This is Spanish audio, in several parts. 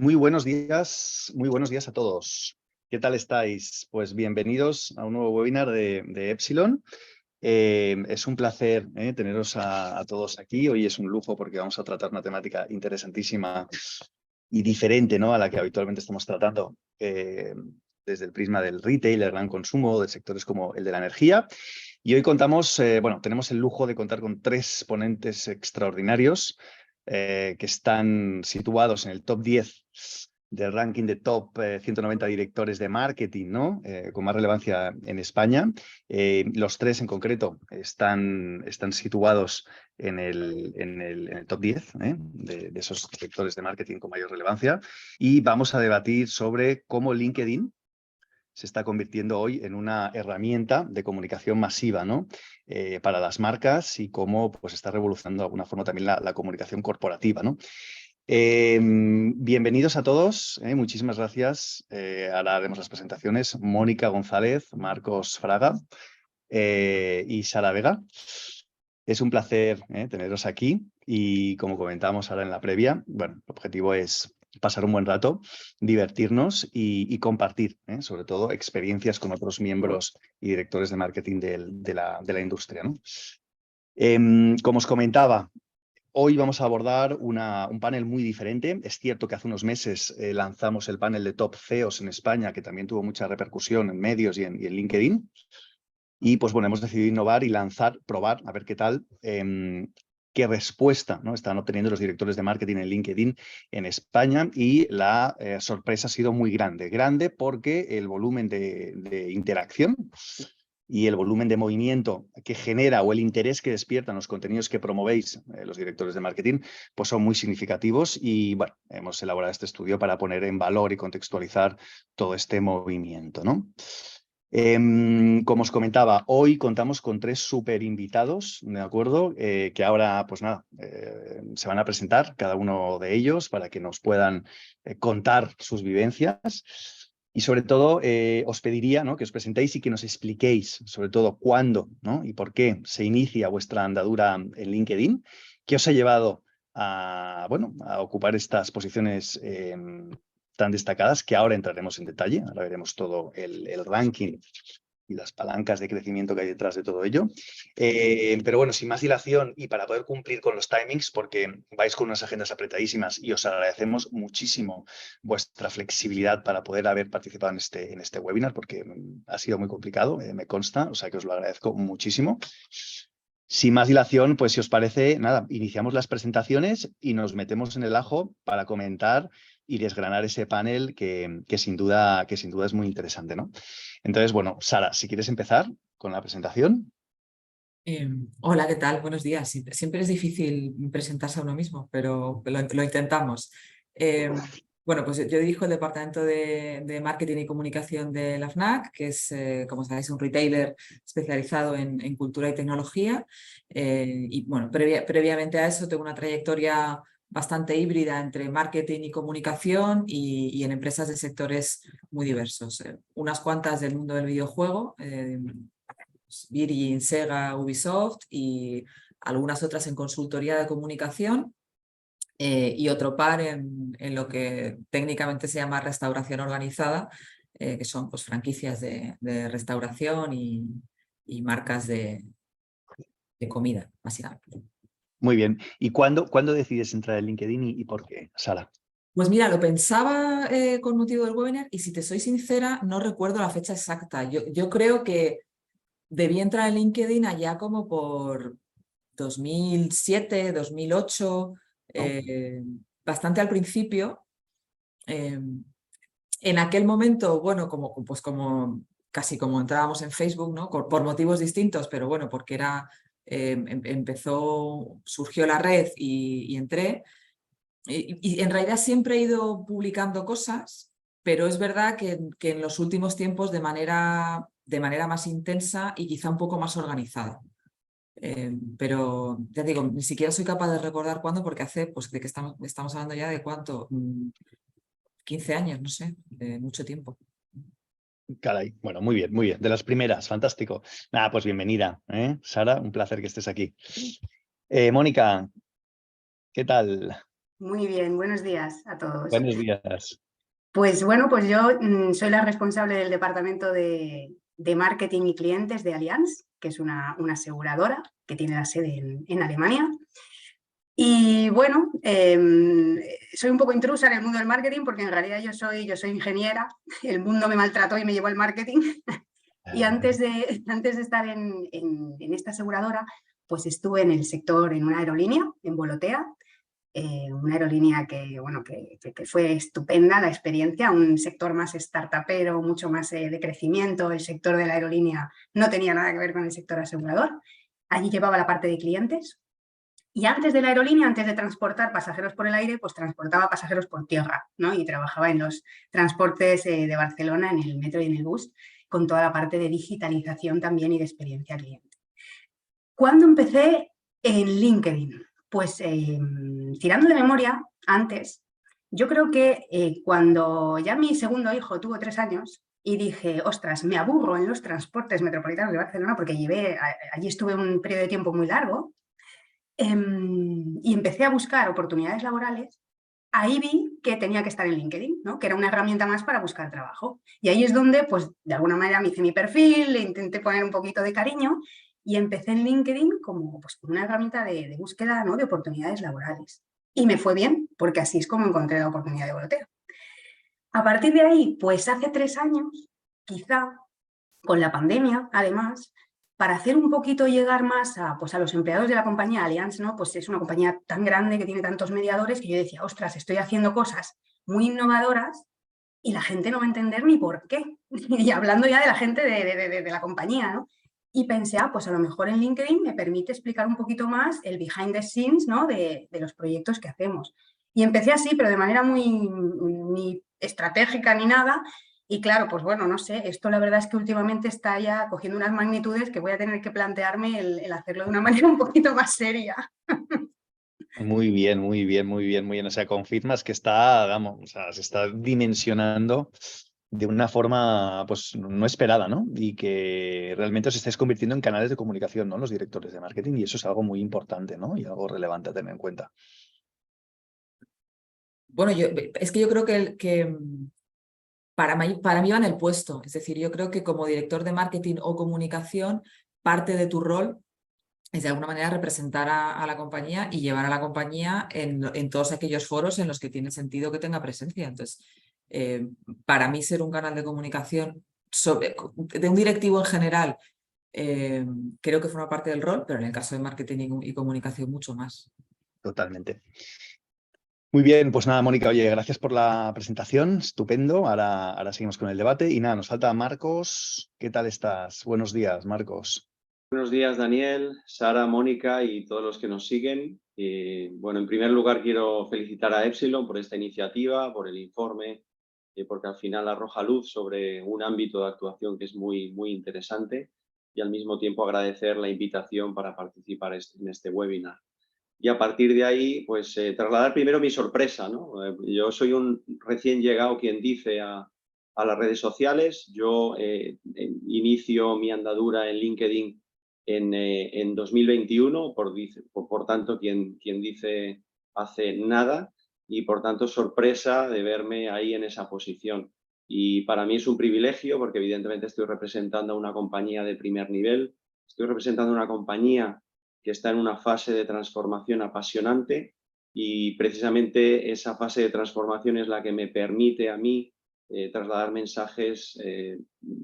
Muy buenos días a todos. ¿Qué tal estáis? Pues bienvenidos a un nuevo webinar de Epsilon. Es un placer teneros a todos aquí. Hoy es un lujo porque vamos a tratar una temática interesantísima y diferente, ¿no?, a la que habitualmente estamos tratando desde el prisma del retail, el gran consumo, de sectores como el de la energía. Y hoy tenemos el lujo de contar con tres ponentes extraordinarios que están situados en el top 10 del ranking de top 190 directores de marketing, ¿no? Con más relevancia en España. Los tres en concreto están situados en el top 10 de esos directores de marketing con mayor relevancia. Y vamos a debatir sobre cómo LinkedIn se está convirtiendo hoy en una herramienta de comunicación masiva, ¿no?, para las marcas, y cómo pues, está revolucionando de alguna forma también la comunicación corporativa, ¿no? Bienvenidos a todos, muchísimas gracias. Ahora haremos las presentaciones. Mónica González, Marcos Fraga y Sara Vega. Es un placer teneros aquí y, como comentábamos ahora en la previa, bueno, el objetivo es pasar un buen rato, divertirnos y compartir, sobre todo, experiencias con otros miembros y directores de marketing de la industria, ¿no? Como os comentaba, hoy vamos a abordar un panel muy diferente. Es cierto que hace unos meses lanzamos el panel de Top CEOs en España, que también tuvo mucha repercusión en medios y en LinkedIn. Y pues bueno, hemos decidido innovar y probar, a ver qué tal, qué respuesta, ¿no?, están obteniendo los directores de marketing en LinkedIn en España. Y la sorpresa ha sido muy grande. Grande porque el volumen de interacción y el volumen de movimiento que genera, o el interés que despiertan los contenidos que promovéis los directores de marketing, pues son muy significativos. Y bueno, hemos elaborado este estudio para poner en valor y contextualizar todo este movimiento, ¿no? Como os comentaba, hoy contamos con tres súper invitados, ¿de acuerdo? Que ahora, pues nada, se van a presentar cada uno de ellos para que nos puedan contar sus vivencias. Y sobre todo, os pediría, ¿no?, que os presentéis y que nos expliquéis, sobre todo, cuándo, ¿no?, y por qué se inicia vuestra andadura en LinkedIn, qué os ha llevado a, bueno, a ocupar estas posiciones tan destacadas, que ahora entraremos en detalle. Ahora veremos todo el ranking y las palancas de crecimiento que hay detrás de todo ello. Pero bueno, sin más dilación, y para poder cumplir con los timings, porque vais con unas agendas apretadísimas y os agradecemos muchísimo vuestra flexibilidad para poder haber participado en este webinar, porque ha sido muy complicado, me consta, o sea que os lo agradezco muchísimo. Sin más dilación, pues si os parece, nada, iniciamos las presentaciones y nos metemos en el ajo para comentar y desgranar ese panel que sin duda es muy interesante, ¿no? Entonces, bueno, Sara, si quieres empezar con la presentación. Hola, ¿qué tal? Buenos días. Siempre es difícil presentarse a uno mismo, pero lo intentamos. Bueno, pues yo dirijo el departamento de marketing y comunicación de la FNAC, que es, como sabéis, un retailer especializado en cultura y tecnología. Y bueno, previamente a eso tengo una trayectoria bastante híbrida entre marketing y comunicación y en empresas de sectores muy diversos. Unas cuantas del mundo del videojuego, Virgin, Sega, Ubisoft, y algunas otras en consultoría de comunicación, y otro par en lo que técnicamente se llama restauración organizada, que son pues franquicias de restauración y marcas de comida, básicamente. Muy bien. ¿Y cuándo decides entrar en LinkedIn y por qué, Sara? Pues mira, lo pensaba con motivo del webinar, y si te soy sincera, no recuerdo la fecha exacta. Yo creo que debí entrar en LinkedIn allá como por 2007, 2008, ¿No? bastante al principio. En aquel momento, bueno, pues como casi como entrábamos en Facebook, ¿no?, por motivos distintos, pero bueno, porque era, surgió la red y entré. Y en realidad siempre he ido publicando cosas, pero es verdad que en los últimos tiempos de manera más intensa y quizá un poco más organizada. Pero ya digo, ni siquiera soy capaz de recordar cuándo, porque hace, pues de que estamos hablando ya de cuánto, 15 años, no sé, de mucho tiempo. Caray, bueno, muy bien, muy bien. De las primeras, fantástico. Nada, pues bienvenida, Sara, un placer que estés aquí. Mónica, ¿qué tal? Muy bien, buenos días a todos. Buenos días. Pues bueno, pues yo soy la responsable del departamento de marketing y clientes de Allianz, que es una aseguradora que tiene la sede en Alemania. Y bueno, soy un poco intrusa en el mundo del marketing porque en realidad yo soy ingeniera, el mundo me maltrató y me llevó al marketing. Y antes de estar en esta aseguradora, pues estuve en el sector, en una aerolínea, en Volotea, una aerolínea que fue estupenda la experiencia, un sector más startupero, mucho más de crecimiento. El sector de la aerolínea no tenía nada que ver con el sector asegurador. Allí llevaba la parte de clientes. Y antes de la aerolínea, antes de transportar pasajeros por el aire, pues transportaba pasajeros por tierra, ¿no? Y trabajaba en los transportes de Barcelona, en el metro y en el bus, con toda la parte de digitalización también y de experiencia cliente. ¿Cuándo empecé en LinkedIn? Pues tirando de memoria, antes, yo creo que cuando ya mi segundo hijo tuvo 3 años y dije, ostras, me aburro en los transportes metropolitanos de Barcelona porque allí estuve un periodo de tiempo muy largo, y empecé a buscar oportunidades laborales, ahí vi que tenía que estar en LinkedIn, ¿no? Que era una herramienta más para buscar trabajo. Y ahí es donde, pues, de alguna manera me hice mi perfil, le intenté poner un poquito de cariño y empecé en LinkedIn como pues, una herramienta de búsqueda, ¿no? De oportunidades laborales. Y me fue bien, porque así es como encontré la oportunidad de Voloteo. A partir de ahí, pues hace 3 años, quizá, con la pandemia, además, para hacer un poquito llegar más pues a los empleados de la compañía Allianz, ¿no? Pues es una compañía tan grande que tiene tantos mediadores que yo decía, ostras, estoy haciendo cosas muy innovadoras y la gente no va a entender ni por qué. Y hablando ya de la gente de la compañía, ¿no? Y pensé, pues a lo mejor en LinkedIn me permite explicar un poquito más el behind the scenes, ¿no? de los proyectos que hacemos. Y empecé así, pero de manera ni estratégica ni nada. Y claro, pues bueno, no sé, esto la verdad es que últimamente está ya cogiendo unas magnitudes que voy a tener que plantearme el hacerlo de una manera un poquito más seria. Muy bien, muy bien, muy bien, muy bien. O sea, confirmas que está, vamos, o sea, se está dimensionando de una forma, pues, no esperada, ¿no? Y que realmente os estáis convirtiendo en canales de comunicación, ¿no? Los directores de marketing, y eso es algo muy importante, ¿no? Y algo relevante a tener en cuenta. Bueno, es que yo creo que para mí va en el puesto. Es decir, yo creo que como director de marketing o comunicación, parte de tu rol es de alguna manera representar a la compañía y llevar a la compañía en todos aquellos foros en los que tiene sentido que tenga presencia. Entonces, para mí ser un canal de comunicación de un directivo en general, creo que forma parte del rol, pero en el caso de marketing y comunicación mucho más. Totalmente. Muy bien, pues nada, Mónica, oye, gracias por la presentación, estupendo. Ahora seguimos con el debate y nada, nos falta Marcos. ¿Qué tal estás? Buenos días, Marcos. Buenos días, Daniel, Sara, Mónica y todos los que nos siguen. Bueno, en primer lugar quiero felicitar a Epsilon por esta iniciativa, por el informe, porque al final arroja luz sobre un ámbito de actuación que es muy, muy interesante, y al mismo tiempo agradecer la invitación para participar en este webinar. Y a partir de ahí, pues trasladar primero mi sorpresa, ¿no? Yo soy un recién llegado, quien dice, a las redes sociales. Yo inicio mi andadura en LinkedIn en 2021, por tanto, quien dice hace nada, y por tanto sorpresa de verme ahí en esa posición. Y para mí es un privilegio porque evidentemente estoy representando a una compañía de primer nivel, estoy representando a una compañía que está en una fase de transformación apasionante, y precisamente esa fase de transformación es la que me permite a mí trasladar mensajes,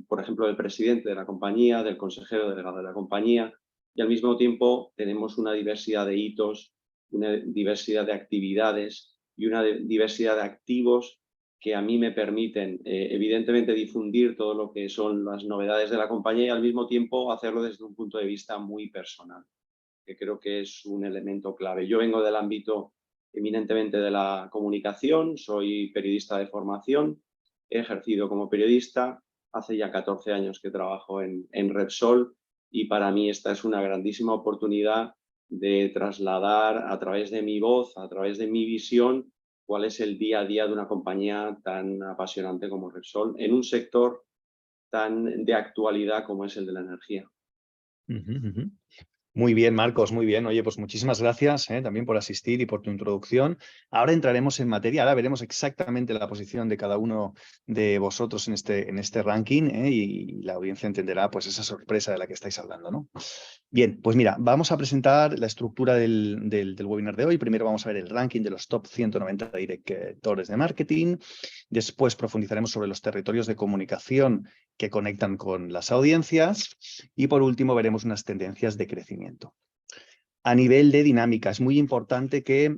por ejemplo, del presidente de la compañía, del consejero delegado de la compañía, y al mismo tiempo tenemos una diversidad de hitos, una diversidad de actividades y una diversidad de activos que a mí me permiten, evidentemente, difundir todo lo que son las novedades de la compañía y al mismo tiempo hacerlo desde un punto de vista muy personal, que creo que es un elemento clave. Yo vengo del ámbito eminentemente de la comunicación, soy periodista de formación, he ejercido como periodista, hace ya 14 años que trabajo en Repsol, y para mí esta es una grandísima oportunidad de trasladar a través de mi voz, a través de mi visión, cuál es el día a día de una compañía tan apasionante como Repsol, en un sector tan de actualidad como es el de la energía. Muy bien, Marcos, muy bien. Oye, pues muchísimas gracias también por asistir y por tu introducción. Ahora entraremos en materia, ahora veremos exactamente la posición de cada uno de vosotros en este ranking y la audiencia entenderá pues esa sorpresa de la que estáis hablando, ¿no? Bien, pues mira, vamos a presentar la estructura del webinar de hoy. Primero vamos a ver el ranking de los top 190 directores de marketing. Después profundizaremos sobre los territorios de comunicación que conectan con las audiencias. Y por último veremos unas tendencias de crecimiento. A nivel de dinámica, es muy importante que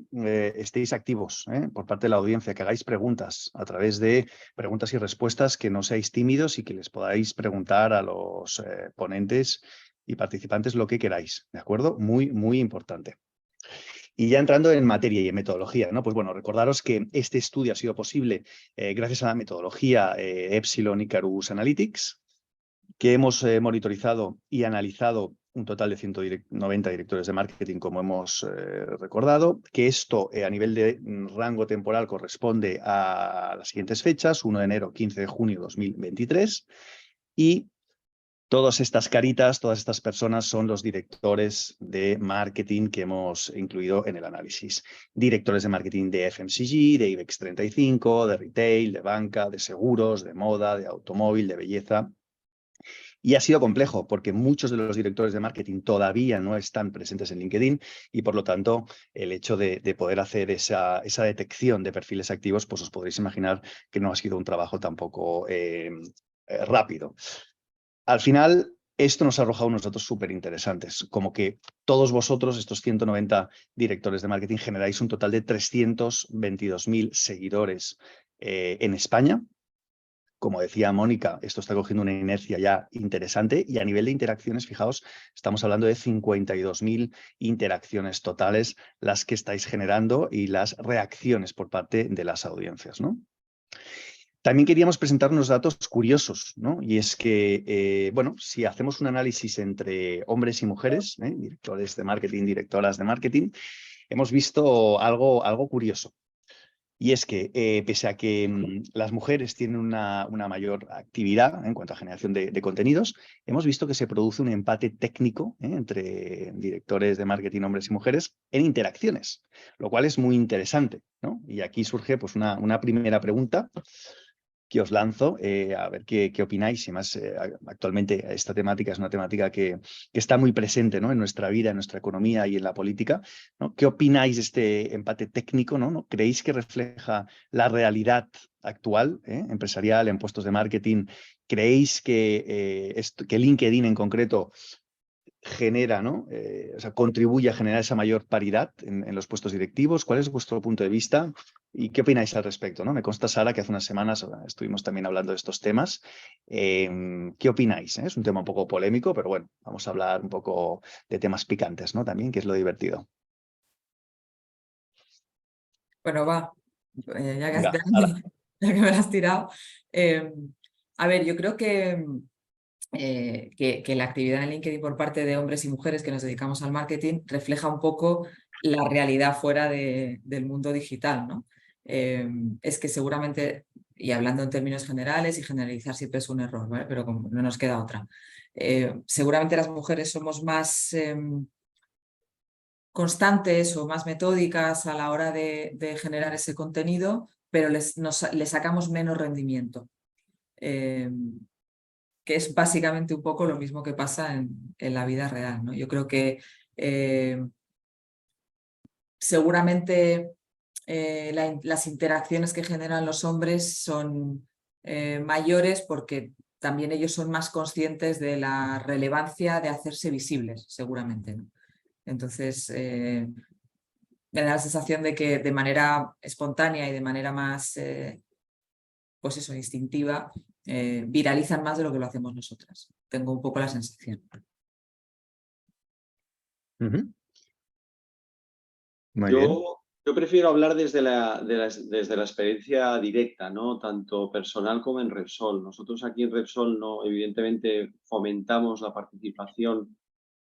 estéis activos por parte de la audiencia, que hagáis preguntas a través de preguntas y respuestas, que no seáis tímidos y que les podáis preguntar a los ponentes y participantes lo que queráis, ¿de acuerdo? Muy, muy importante. Y ya entrando en materia y en metodología, ¿no? Pues bueno, recordaros que este estudio ha sido posible gracias a la metodología Epsilon Icarus Analytics, que hemos monitorizado y analizado un total de 190 directores de marketing, como hemos recordado, que esto a nivel de rango temporal corresponde a las siguientes fechas, 1 de enero, 15 de junio de 2023, y todas estas caritas, todas estas personas son los directores de marketing que hemos incluido en el análisis. Directores de marketing de FMCG, de IBEX 35, de retail, de banca, de seguros, de moda, de automóvil, de belleza. Y ha sido complejo porque muchos de los directores de marketing todavía no están presentes en LinkedIn y por lo tanto el hecho de poder hacer esa detección de perfiles activos, pues os podréis imaginar que no ha sido un trabajo tampoco rápido. Al final, esto nos ha arrojado unos datos súper interesantes, como que todos vosotros, estos 190 directores de marketing, generáis un total de 322.000 seguidores en España. Como decía Mónica, esto está cogiendo una inercia ya interesante y a nivel de interacciones, fijaos, estamos hablando de 52.000 interacciones totales las que estáis generando y las reacciones por parte de las audiencias, ¿no? También queríamos presentar unos datos curiosos, ¿no? Y es que, bueno, si hacemos un análisis entre hombres y mujeres, directores de marketing, directoras de marketing, hemos visto algo curioso. Y es que, pese a que las mujeres tienen una mayor actividad en cuanto a generación de contenidos, hemos visto que se produce un empate técnico entre directores de marketing, hombres y mujeres, en interacciones, lo cual es muy interesante, ¿no? Y aquí surge pues, una primera pregunta que os lanzo, a ver qué opináis. Y más, actualmente esta temática es una temática que está muy presente, ¿no? En nuestra vida, en nuestra economía y en la política, ¿no? ¿Qué opináis de este empate técnico, ¿no? ¿Creéis que refleja la realidad actual, empresarial, en puestos de marketing? ¿Creéis que LinkedIn en concreto genera, ¿no? O sea, contribuye a generar esa mayor paridad en los puestos directivos? ¿Cuál es vuestro punto de vista? ¿Y qué opináis al respecto, ¿no? Me consta, Sara, que hace unas semanas estuvimos también hablando de estos temas. ¿Qué opináis? Es un tema un poco polémico, pero bueno, vamos a hablar un poco de temas picantes, ¿no? También, que es lo divertido. Bueno, va, Venga, Sara. ya que me lo has tirado. A ver, yo creo que la actividad en LinkedIn por parte de hombres y mujeres que nos dedicamos al marketing refleja un poco la realidad fuera del mundo digital, ¿no? Es que seguramente, y hablando en términos generales, y generalizar siempre es un error, ¿vale? Pero como no nos queda otra. Seguramente las mujeres somos más constantes o más metódicas a la hora de generar ese contenido, pero le sacamos menos rendimiento. Que es básicamente un poco lo mismo que pasa en la vida real, ¿no? Yo creo que seguramente las interacciones que generan los hombres son mayores porque también ellos son más conscientes de la relevancia de hacerse visibles, seguramente, ¿no? Entonces, me da la sensación de que de manera espontánea y de manera más, pues eso, instintiva, viralizan más de lo que lo hacemos nosotras. Tengo un poco la sensación. Muy bien. Yo prefiero hablar desde la experiencia directa, ¿no? Tanto personal como en Repsol. Nosotros aquí en Repsol no, evidentemente fomentamos la participación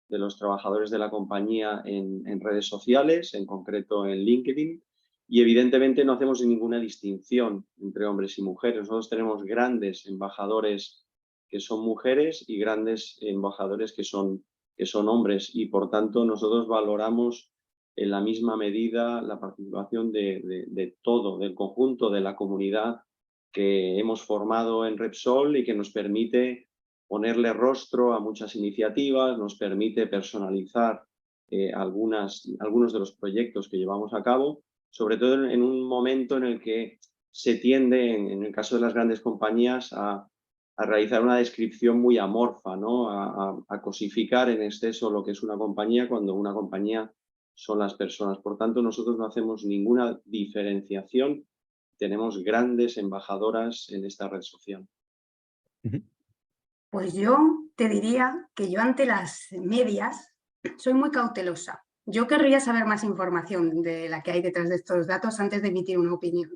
de los trabajadores de la compañía en redes sociales, en concreto en LinkedIn, y evidentemente no hacemos ninguna distinción entre hombres y mujeres. Nosotros tenemos grandes embajadores que son mujeres y grandes embajadores que son que son hombres, y por tanto nosotros valoramos en la misma medida la participación de todo, del conjunto de la comunidad que hemos formado en Repsol y que nos permite ponerle rostro a muchas iniciativas, nos permite personalizar algunos de los proyectos que llevamos a cabo, sobre todo en un momento en el que se tiende, en el caso de las grandes compañías, a realizar una descripción muy amorfa, ¿no? A cosificar en exceso lo que es una compañía, cuando una compañía son las personas. Por tanto, nosotros no hacemos ninguna diferenciación. Tenemos grandes embajadoras en esta red social. Pues yo te diría que yo ante las medias soy muy cautelosa. Yo querría saber más información de la que hay detrás de estos datos antes de emitir una opinión.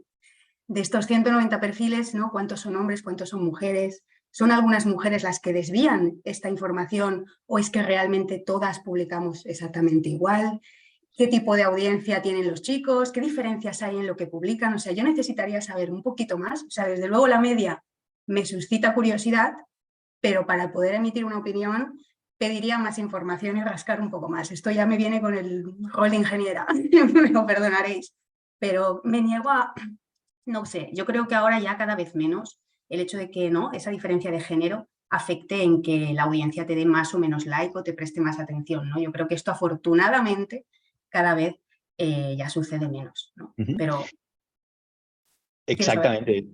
De estos 190 perfiles, ¿no? ¿Cuántos son hombres, cuántos son mujeres? ¿Son algunas mujeres las que desvían esta información o es que realmente todas publicamos exactamente igual? ¿Qué tipo de audiencia tienen los chicos? ¿Qué diferencias hay en lo que publican? O sea, yo necesitaría saber un poquito más. O sea, desde luego la media me suscita curiosidad, pero para poder emitir una opinión pediría más información y rascar un poco más. Esto ya me viene con el rol de ingeniera, me lo perdonaréis, pero me niego a, no sé, yo creo que ahora ya cada vez menos el hecho de que no esa diferencia de género afecte en que la audiencia te dé más o menos like o te preste más atención, ¿no? Yo creo que esto afortunadamente cada vez ya sucede menos, ¿no? Pero Exactamente.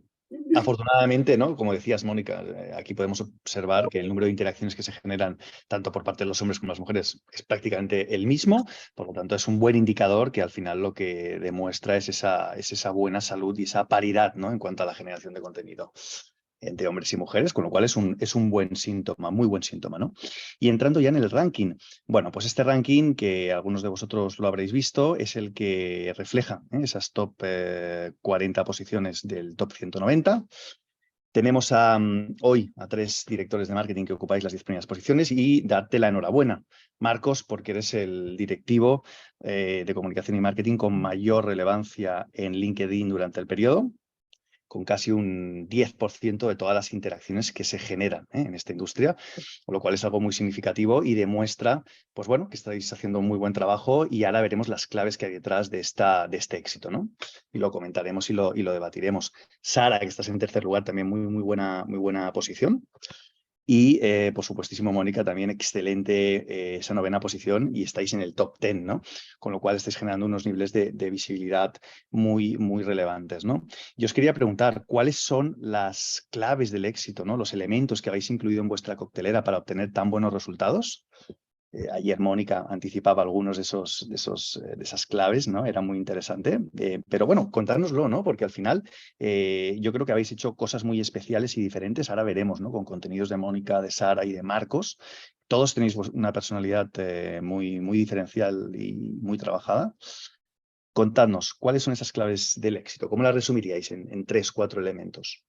Afortunadamente, ¿no? Como decías, Mónica, aquí podemos observar que el número de interacciones que se generan tanto por parte de los hombres como las mujeres es prácticamente el mismo, por lo tanto es un buen indicador que al final lo que demuestra es esa buena salud y esa paridad, ¿no? En cuanto a la generación de contenido entre hombres y mujeres, con lo cual es un buen síntoma, muy buen síntoma, ¿no? Y entrando ya en el ranking, bueno, pues este ranking, que algunos de vosotros lo habréis visto, es el que refleja esas top 40 posiciones del top 190. Tenemos hoy a 3 directores de marketing que ocupáis las 10 primeras posiciones y darte la enhorabuena, Marcos, porque eres el directivo de comunicación y marketing con mayor relevancia en LinkedIn durante el periodo, con casi un 10% de todas las interacciones que se generan en esta industria, con lo cual es algo muy significativo y demuestra, pues bueno, que estáis haciendo un muy buen trabajo y ahora veremos las claves que hay detrás de este éxito, ¿no? Y lo comentaremos y lo debatiremos. Sara, que estás en tercer lugar, también muy buena posición. Y, por supuestísimo, Mónica, también excelente esa novena posición y estáis en el top 10, ¿no? Con lo cual estáis generando unos niveles de visibilidad muy relevantes, ¿no? Yo os quería preguntar, ¿cuáles son las claves del éxito, ¿no? Los elementos que habéis incluido en vuestra coctelera para obtener tan buenos resultados. Ayer Mónica anticipaba algunos de esas claves, ¿no? Era muy interesante. Pero bueno, contárnoslo, ¿no? Porque al final yo creo que habéis hecho cosas muy especiales y diferentes. Ahora veremos, ¿no? Con contenidos de Mónica, de Sara y de Marcos. Todos tenéis una personalidad muy diferencial y muy trabajada. Contadnos, ¿cuáles son esas claves del éxito? ¿Cómo las resumiríais en 3, 4 elementos?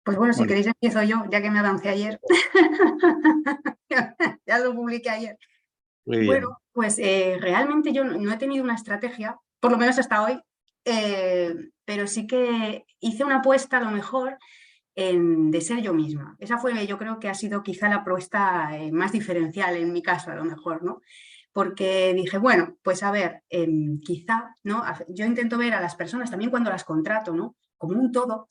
pues bueno, si queréis empiezo yo, ya que me avancé ayer. Ya lo publiqué ayer. Muy bien. Bueno, pues realmente yo no he tenido una estrategia, por lo menos hasta hoy, pero sí que hice una apuesta a lo mejor de ser yo misma. Esa fue, yo creo que ha sido quizá la apuesta más diferencial en mi caso, a lo mejor, ¿no? Porque dije, bueno, pues a ver, quizá, ¿no? Yo intento ver a las personas también cuando las contrato, ¿no? Como un todo.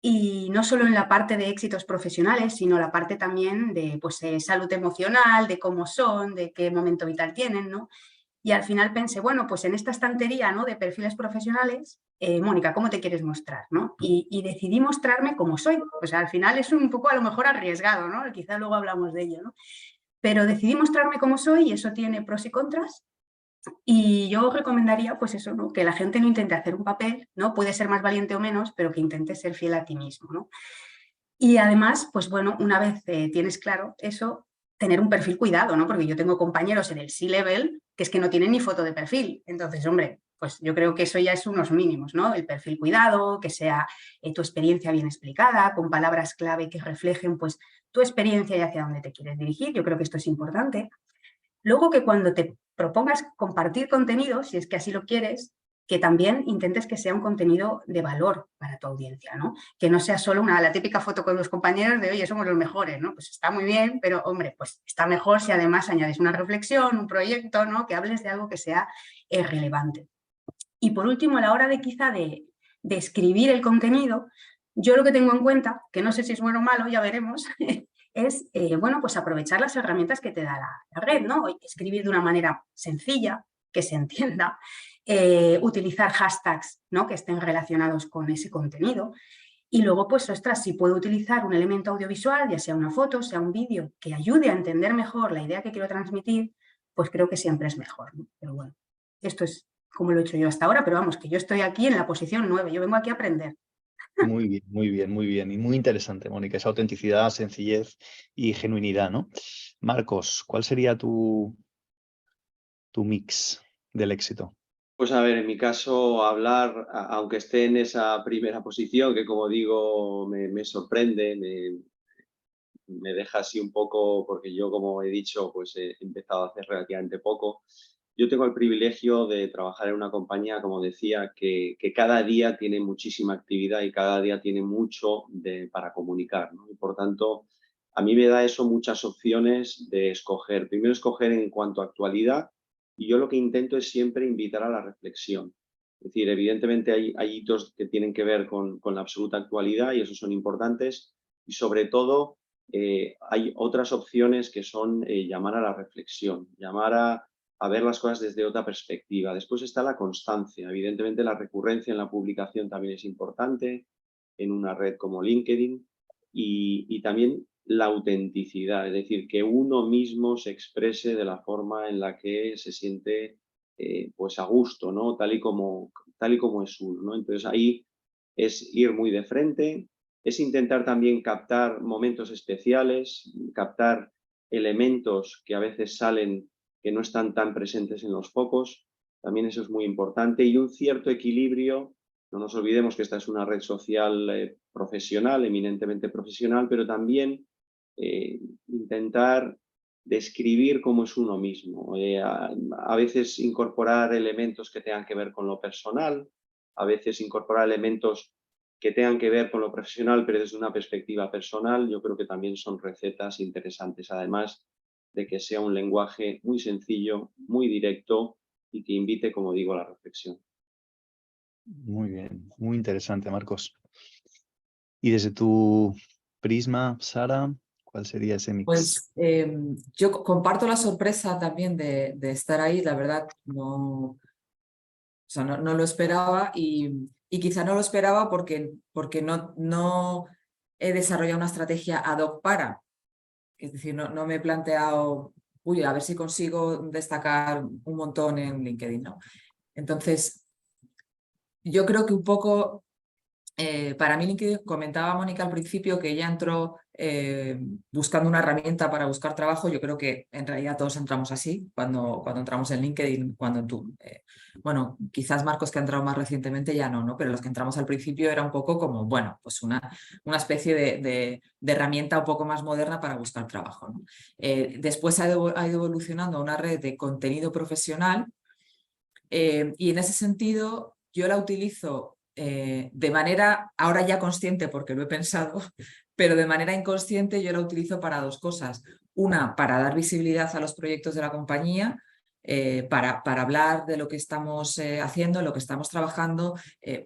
Y no solo en la parte de éxitos profesionales, sino la parte también de pues, salud emocional, de cómo son, de qué momento vital tienen, ¿no? Y al final pensé, bueno, pues en esta estantería, ¿no? De perfiles profesionales, Mónica, ¿cómo te quieres mostrar, ¿no? Y decidí mostrarme como soy. O sea, al final es un poco a lo mejor arriesgado, ¿no? Quizá luego hablamos de ello, ¿no? Pero decidí mostrarme como soy y eso tiene pros y contras. Y yo recomendaría, pues eso, ¿no? Que la gente no intente hacer un papel, ¿no? Puede ser más valiente o menos, pero que intente ser fiel a ti mismo, ¿no? Y además, pues bueno, una vez tienes claro eso, tener un perfil cuidado, ¿no? Porque yo tengo compañeros en el C-Level que es que no tienen ni foto de perfil. Entonces, hombre, pues yo creo que eso ya es unos mínimos, ¿no? El perfil cuidado, que sea tu experiencia bien explicada, con palabras clave que reflejen, pues, tu experiencia y hacia dónde te quieres dirigir. Yo creo que esto es importante. Luego que cuando te propongas compartir contenido, si es que así lo quieres, que también intentes que sea un contenido de valor para tu audiencia, ¿no? Que no sea solo la típica foto con los compañeros de, oye, somos los mejores, ¿no? Pues está muy bien, pero, hombre, pues está mejor si además añades una reflexión, un proyecto, ¿no? Que hables de algo que sea relevante. Y por último, a la hora de quizá de escribir el contenido, yo lo que tengo en cuenta, que no sé si es bueno o malo, ya veremos, es, bueno, pues aprovechar las herramientas que te da la red, ¿no? Escribir de una manera sencilla, que se entienda, utilizar hashtags, ¿no? Que estén relacionados con ese contenido. Y luego, pues, ostras, si puedo utilizar un elemento audiovisual, ya sea una foto, sea un vídeo, que ayude a entender mejor la idea que quiero transmitir, pues creo que siempre es mejor, ¿no? Pero bueno, esto es como lo he hecho yo hasta ahora, pero vamos, que yo estoy aquí en la posición 9, yo vengo aquí a aprender. Muy bien, muy bien, muy bien. Y muy interesante, Mónica, esa autenticidad, sencillez y genuinidad, ¿no? Marcos, ¿cuál sería tu mix del éxito? Pues a ver, en mi caso, hablar, aunque esté en esa primera posición, que como digo, me sorprende, me deja así un poco, porque yo, como he dicho, pues he empezado a hacer relativamente poco. Yo tengo el privilegio de trabajar en una compañía, como decía, que cada día tiene muchísima actividad y cada día tiene mucho para comunicar, ¿no? Y por tanto, a mí me da eso muchas opciones de escoger. Primero, escoger en cuanto a actualidad, y yo lo que intento es siempre invitar a la reflexión. Es decir, evidentemente hay hitos que tienen que ver con la absoluta actualidad y esos son importantes, y sobre todo hay otras opciones que son llamar a la reflexión, llamar a ver las cosas desde otra perspectiva. Después está la constancia. Evidentemente la recurrencia en la publicación también es importante en una red como LinkedIn y también la autenticidad, es decir, que uno mismo se exprese de la forma en la que se siente pues a gusto, ¿no? Tal y como es uno, ¿no? Entonces ahí es ir muy de frente, es intentar también captar momentos especiales, captar elementos que a veces salen que no están tan presentes en los focos, también eso es muy importante, y un cierto equilibrio. No nos olvidemos que esta es una red social profesional, eminentemente profesional, pero también intentar describir cómo es uno mismo. A veces incorporar elementos que tengan que ver con lo personal, a veces incorporar elementos que tengan que ver con lo profesional, pero desde una perspectiva personal. Yo creo que también son recetas interesantes, además de que sea un lenguaje muy sencillo, muy directo y que invite, como digo, a la reflexión. Muy bien, muy interesante, Marcos. Y desde tu prisma, Sara, ¿cuál sería ese mix? Pues yo comparto la sorpresa también de estar ahí, la verdad, no lo esperaba y quizá no lo esperaba porque no he desarrollado una estrategia ad hoc para. Es decir, no me he planteado, uy, a ver si consigo destacar un montón en LinkedIn, ¿no? Entonces, yo creo que un poco, para mí LinkedIn, comentaba Mónica al principio que ella entró buscando una herramienta para buscar trabajo. Yo creo que en realidad todos entramos así, cuando entramos en LinkedIn, bueno, quizás Marcos, que ha entrado más recientemente, ya no, pero los que entramos al principio era un poco como, bueno, pues una especie de herramienta un poco más moderna para buscar trabajo, ¿no? Después ha ido evolucionando a una red de contenido profesional y en ese sentido yo la utilizo de manera, ahora ya consciente porque lo he pensado, pero de manera inconsciente yo la utilizo para dos cosas. Una, para dar visibilidad a los proyectos de la compañía, para hablar de lo que estamos haciendo, lo que estamos trabajando,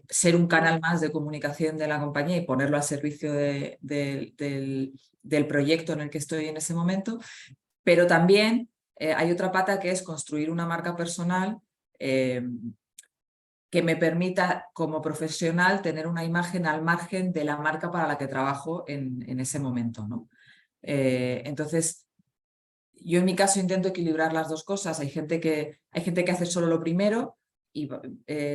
ser un canal más de comunicación de la compañía y ponerlo al servicio del proyecto en el que estoy en ese momento. Pero también hay otra pata que es construir una marca personal que me permita como profesional tener una imagen al margen de la marca para la que trabajo en ese momento, ¿no? Entonces, yo en mi caso intento equilibrar las dos cosas. Hay gente que hace solo lo primero y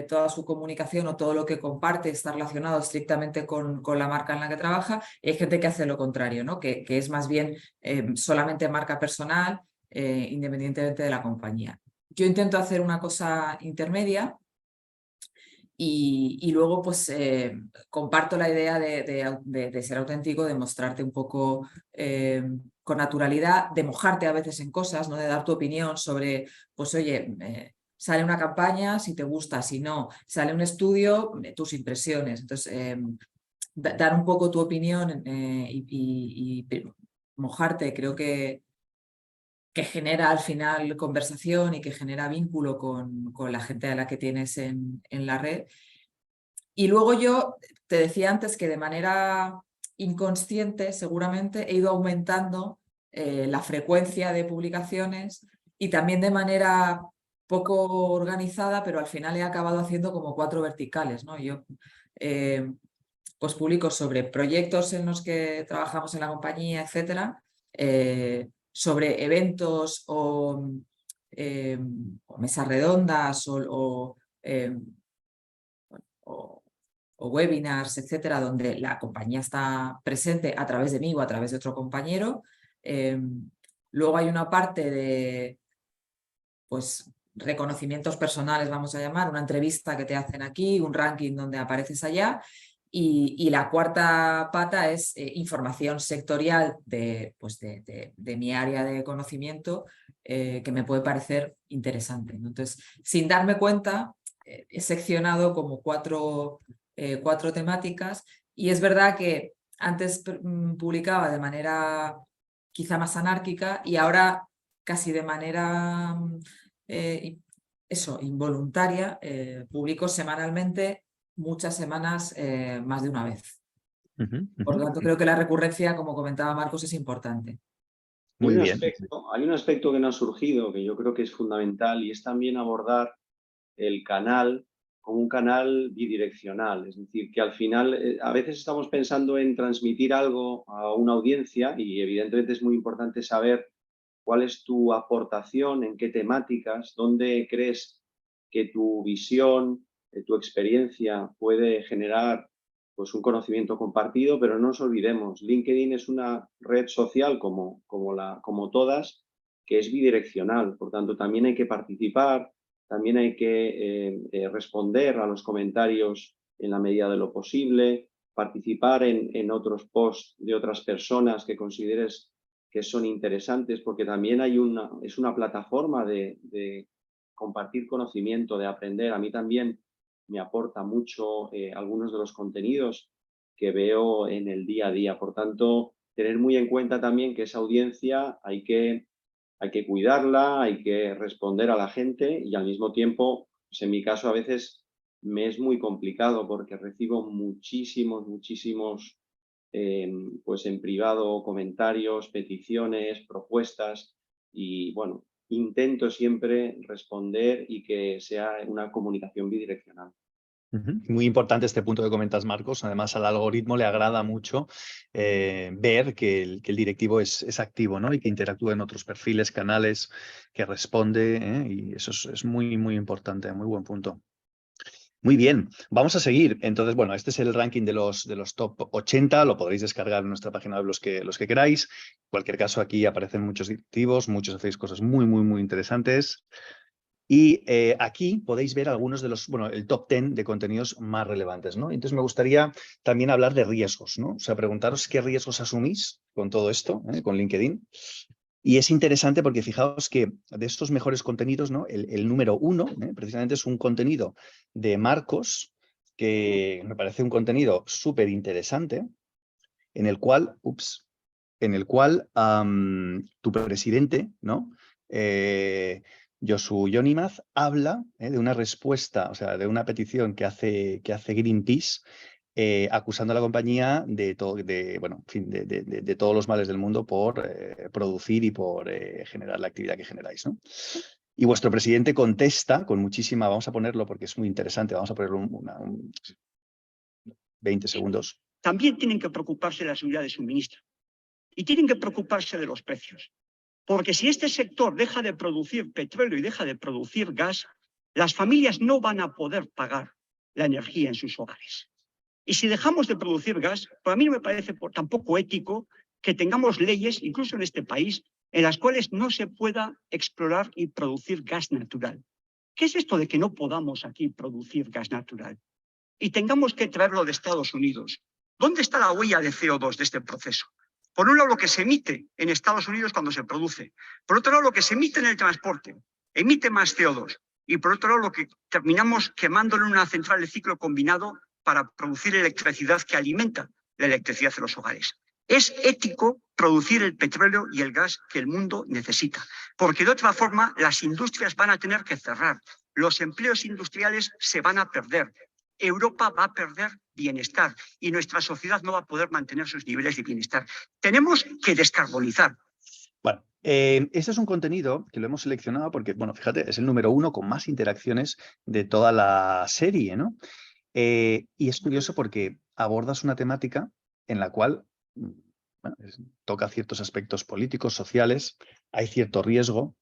toda su comunicación o todo lo que comparte está relacionado estrictamente con la marca en la que trabaja. Y hay gente que hace lo contrario, ¿no? Que es más bien solamente marca personal, independientemente de la compañía. Yo intento hacer una cosa intermedia. Y luego pues comparto la idea de ser auténtico, de mostrarte un poco con naturalidad, de mojarte a veces en cosas, ¿no? De dar tu opinión sobre, pues oye, sale una campaña, si te gusta, si no, sale un estudio, tus impresiones. Entonces, dar un poco tu opinión y mojarte, creo que genera al final conversación y que genera vínculo con la gente a la que tienes en la red. Y luego yo te decía antes que de manera inconsciente seguramente he ido aumentando la frecuencia de publicaciones y también de manera poco organizada, pero al final he acabado haciendo como 4 verticales, ¿no? Yo pues publico sobre proyectos en los que trabajamos en la compañía, etcétera, sobre eventos o mesas redondas o webinars, etcétera, donde la compañía está presente a través de mí o a través de otro compañero. Luego hay una parte de pues, reconocimientos personales, vamos a llamar, una entrevista que te hacen aquí, un ranking donde apareces allá. Y la cuarta pata es información sectorial pues de mi área de conocimiento que me puede parecer interesante, ¿no? Entonces, sin darme cuenta, he seccionado como 4 temáticas y es verdad que antes publicaba de manera quizá más anárquica y ahora casi de manera involuntaria publico semanalmente, muchas semanas, más de una vez. Por lo tanto, creo que la recurrencia, como comentaba Marcos, es importante. Muy bien. Hay un aspecto que no ha surgido, que yo creo que es fundamental, y es también abordar el canal como un canal bidireccional. Es decir, que al final a veces estamos pensando en transmitir algo a una audiencia y evidentemente es muy importante saber cuál es tu aportación, en qué temáticas, dónde crees que tu visión, tu experiencia puede generar pues, un conocimiento compartido, pero no nos olvidemos, LinkedIn es una red social como todas, que es bidireccional, por tanto también hay que participar, también hay que responder a los comentarios en la medida de lo posible, participar en otros posts de otras personas que consideres que son interesantes, porque también es una plataforma de compartir conocimiento, de aprender. A mí también me aporta mucho algunos de los contenidos que veo en el día a día. Por tanto, tener muy en cuenta también que esa audiencia hay que cuidarla, hay que responder a la gente y al mismo tiempo, pues en mi caso a veces me es muy complicado porque recibo muchísimos pues en privado comentarios, peticiones, propuestas y bueno, intento siempre responder y que sea una comunicación bidireccional. Muy importante este punto que comentas, Marcos. Además, al algoritmo le agrada mucho ver que el directivo es activo, ¿no? Y que interactúa en otros perfiles, canales, que responde, y eso es muy, muy importante, muy buen punto. Muy bien, vamos a seguir. Entonces, bueno, este es el ranking de los top 80, lo podréis descargar en nuestra página web los que queráis. En cualquier caso, aquí aparecen muchos directivos, muchos hacéis cosas muy, muy, muy interesantes. Y aquí podéis ver algunos de el top 10 de contenidos más relevantes, ¿no? Entonces me gustaría también hablar de riesgos, ¿no? O sea, preguntaros qué riesgos asumís con todo esto, con LinkedIn. Y es interesante porque fijaos que de estos mejores contenidos, ¿no? El número 1, precisamente es un contenido de Marcos, que me parece un contenido súper interesante, en el cual tu presidente, ¿no? Josu Yonimaz habla de una respuesta, o sea, de una petición que hace Greenpeace, acusando a la compañía de todos los males del mundo por producir y por generar la actividad que generáis, ¿no? Y vuestro presidente contesta con muchísima, vamos a ponerlo porque es muy interesante, vamos a ponerlo 20 segundos. También tienen que preocuparse de la seguridad de suministro y tienen que preocuparse de los precios. Porque si este sector deja de producir petróleo y deja de producir gas, las familias no van a poder pagar la energía en sus hogares. Y si dejamos de producir gas, pues a mí no me parece tampoco ético que tengamos leyes, incluso en este país, en las cuales no se pueda explorar y producir gas natural. ¿Qué es esto de que no podamos aquí producir gas natural? Y tengamos que traerlo de Estados Unidos. ¿Dónde está la huella de CO2 de este proceso? Por un lado, lo que se emite en Estados Unidos cuando se produce. Por otro lado, lo que se emite en el transporte. Emite más CO2. y por otro lado lo que terminamos quemándolo en una central de ciclo combinado para producir electricidad que alimenta la electricidad de los hogares. Es ético producir el petróleo y el gas que el mundo necesita, porque de otra forma las industrias van a tener que cerrar, los empleos industriales se van a perder, Europa va a perder bienestar y nuestra sociedad no va a poder mantener sus niveles de bienestar. Tenemos que descarbonizar. Bueno, este es un contenido que lo hemos seleccionado porque, bueno, fíjate, es el número 1 con más interacciones de toda la serie, ¿no? Y es curioso porque abordas una temática en la cual bueno, toca ciertos aspectos políticos, sociales, hay cierto riesgo.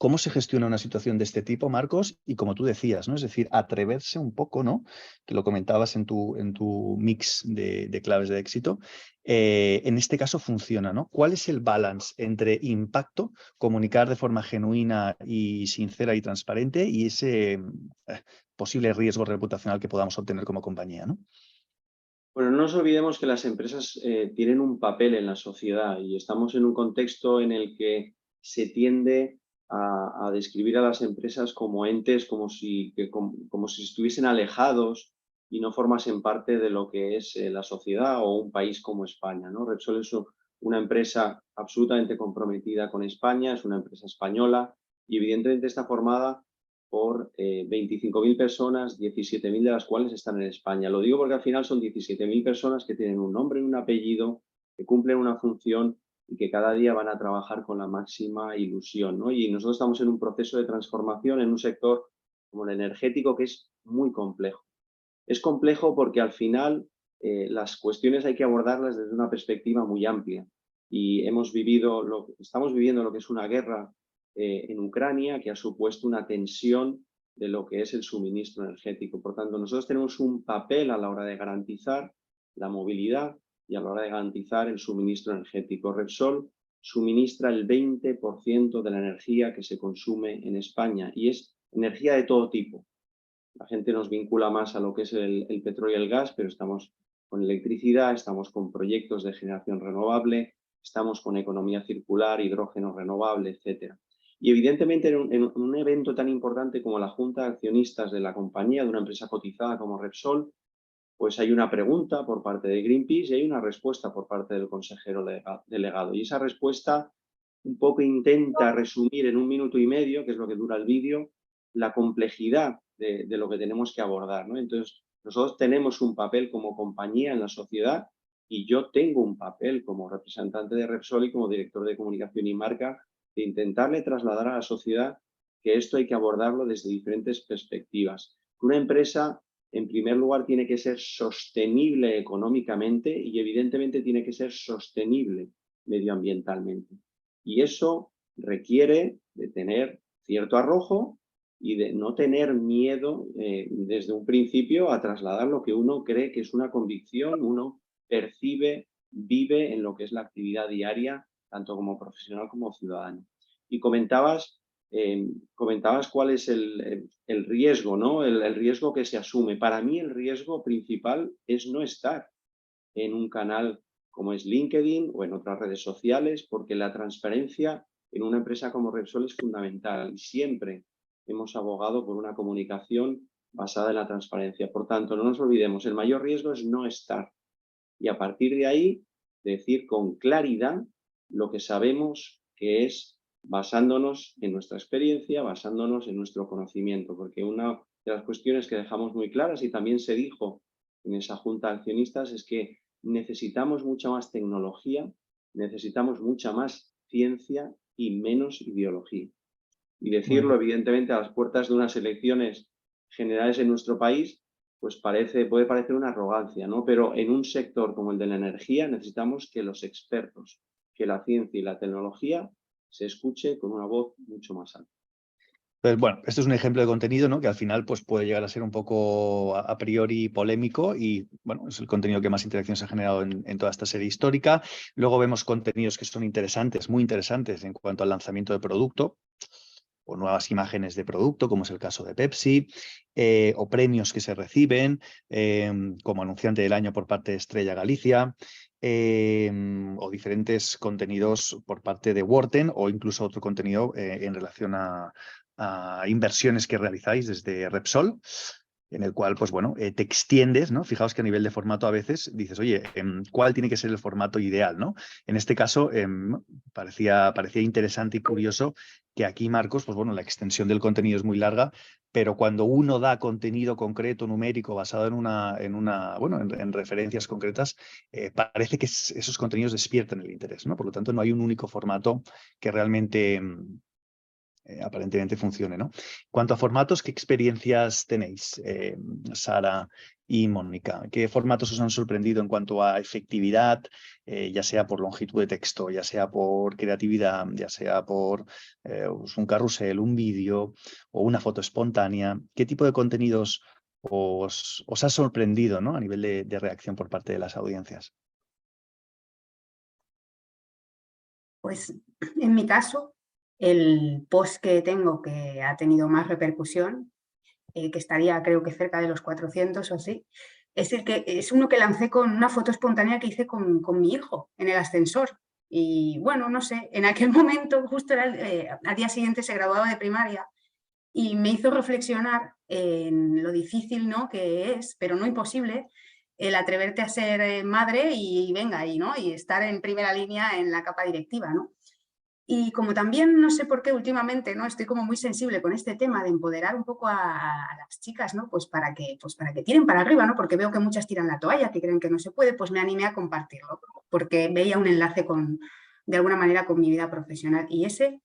¿Cómo se gestiona una situación de este tipo, Marcos? Y como tú decías, ¿no? Es decir, atreverse un poco, ¿no? Que lo comentabas en tu mix de claves de éxito. En este caso funciona, ¿no? ¿Cuál es el balance entre impacto, comunicar de forma genuina y sincera y transparente y ese posible riesgo reputacional que podamos obtener como compañía, ¿no? Bueno, no nos olvidemos que las empresas tienen un papel en la sociedad y estamos en un contexto en el que se tiende a describir a las empresas como entes, como si estuviesen alejados y no formasen parte de lo que es la sociedad o un país como España, ¿no? Repsol es una empresa absolutamente comprometida con España, es una empresa española y evidentemente está formada por 25.000 personas, 17.000 de las cuales están en España. Lo digo porque al final son 17.000 personas que tienen un nombre y un apellido, que cumplen una función y que cada día van a trabajar con la máxima ilusión, ¿no? Y nosotros estamos en un proceso de transformación en un sector como el energético que es muy complejo. Es complejo porque al final las cuestiones hay que abordarlas desde una perspectiva muy amplia y estamos viviendo lo que es una guerra en Ucrania que ha supuesto una tensión de lo que es el suministro energético. Por tanto, nosotros tenemos un papel a la hora de garantizar la movilidad y a la hora de garantizar el suministro energético. Repsol suministra el 20% de la energía que se consume en España y es energía de todo tipo. La gente nos vincula más a lo que es el petróleo y el gas, pero estamos con electricidad, estamos con proyectos de generación renovable, estamos con economía circular, hidrógeno renovable, etc. Y evidentemente en un evento tan importante como la Junta de Accionistas de la compañía, de una empresa cotizada como Repsol, pues hay una pregunta por parte de Greenpeace y hay una respuesta por parte del consejero delegado. Y esa respuesta un poco intenta resumir en 1 minuto y medio, que es lo que dura el vídeo, la complejidad de lo que tenemos que abordar, ¿no? Entonces, nosotros tenemos un papel como compañía en la sociedad y yo tengo un papel como representante de Repsol y como director de comunicación y marca de intentarle trasladar a la sociedad que esto hay que abordarlo desde diferentes perspectivas. Una empresa, en primer lugar, tiene que ser sostenible económicamente y evidentemente tiene que ser sostenible medioambientalmente. Y eso requiere de tener cierto arrojo y de no tener miedo desde un principio a trasladar lo que uno cree que es una convicción, uno percibe, vive en lo que es la actividad diaria, tanto como profesional como ciudadano. Y comentabas cuál es el riesgo, ¿no? El riesgo que se asume. Para mí el riesgo principal es no estar en un canal como es LinkedIn o en otras redes sociales, porque la transparencia en una empresa como Repsol es fundamental y siempre hemos abogado por una comunicación basada en la transparencia. Por tanto, no nos olvidemos, el mayor riesgo es no estar y a partir de ahí decir con claridad lo que sabemos que es basándonos en nuestra experiencia, basándonos en nuestro conocimiento, porque una de las cuestiones que dejamos muy claras y también se dijo en esa junta de accionistas es que necesitamos mucha más tecnología, necesitamos mucha más ciencia y menos ideología. Y decirlo, evidentemente, a las puertas de unas elecciones generales en nuestro país, pues puede parecer una arrogancia, ¿no? Pero en un sector como el de la energía necesitamos que los expertos, que la ciencia y la tecnología se escuche con una voz mucho más alta. Pues bueno, este es un ejemplo de contenido, ¿no? Que al final pues, puede llegar a ser un poco a priori polémico y bueno, es el contenido que más interacción se ha generado en toda esta serie histórica. Luego vemos contenidos que son interesantes, muy interesantes en cuanto al lanzamiento de producto o nuevas imágenes de producto, como es el caso de Pepsi, o premios que se reciben, como anunciante del año por parte de Estrella Galicia, o diferentes contenidos por parte de Worten o incluso otro contenido en relación a a inversiones que realizáis desde Repsol, en el cual, pues bueno, te extiendes, ¿no? Fijaos que a nivel de formato a veces dices, oye, ¿cuál tiene que ser el formato ideal, ¿no? En este caso, parecía interesante y curioso que aquí, Marcos, pues bueno, la extensión del contenido es muy larga, pero cuando uno da contenido concreto, numérico, basado en referencias concretas, parece que esos contenidos despiertan el interés, ¿no? Por lo tanto, no hay un único formato que realmente aparentemente funcione, ¿no? En cuanto a formatos, ¿qué experiencias tenéis, Sara y Mónica? ¿Qué formatos os han sorprendido en cuanto a efectividad, ya sea por longitud de texto, ya sea por creatividad, ya sea por un carrusel, un vídeo o una foto espontánea? ¿Qué tipo de contenidos os ha sorprendido, ¿no? A nivel de reacción por parte de las audiencias? Pues en mi caso, el post que tengo que ha tenido más repercusión, que estaría creo que cerca de los 400 o así, es uno que lancé con una foto espontánea que hice con mi hijo en el ascensor. Y bueno, no sé, en aquel momento, justo era al día siguiente se graduaba de primaria y me hizo reflexionar en lo difícil, ¿no?, que es, pero no imposible, el atreverte a ser madre y venga, ¿no?, y estar en primera línea en la capa directiva, ¿no? Y como también, no sé por qué últimamente, ¿no?, estoy como muy sensible con este tema de empoderar un poco a las chicas, ¿no?, pues para que tiren para arriba, ¿no?, porque veo que muchas tiran la toalla, que creen que no se puede, pues me animé a compartirlo, porque veía un enlace de alguna manera con mi vida profesional. Y ese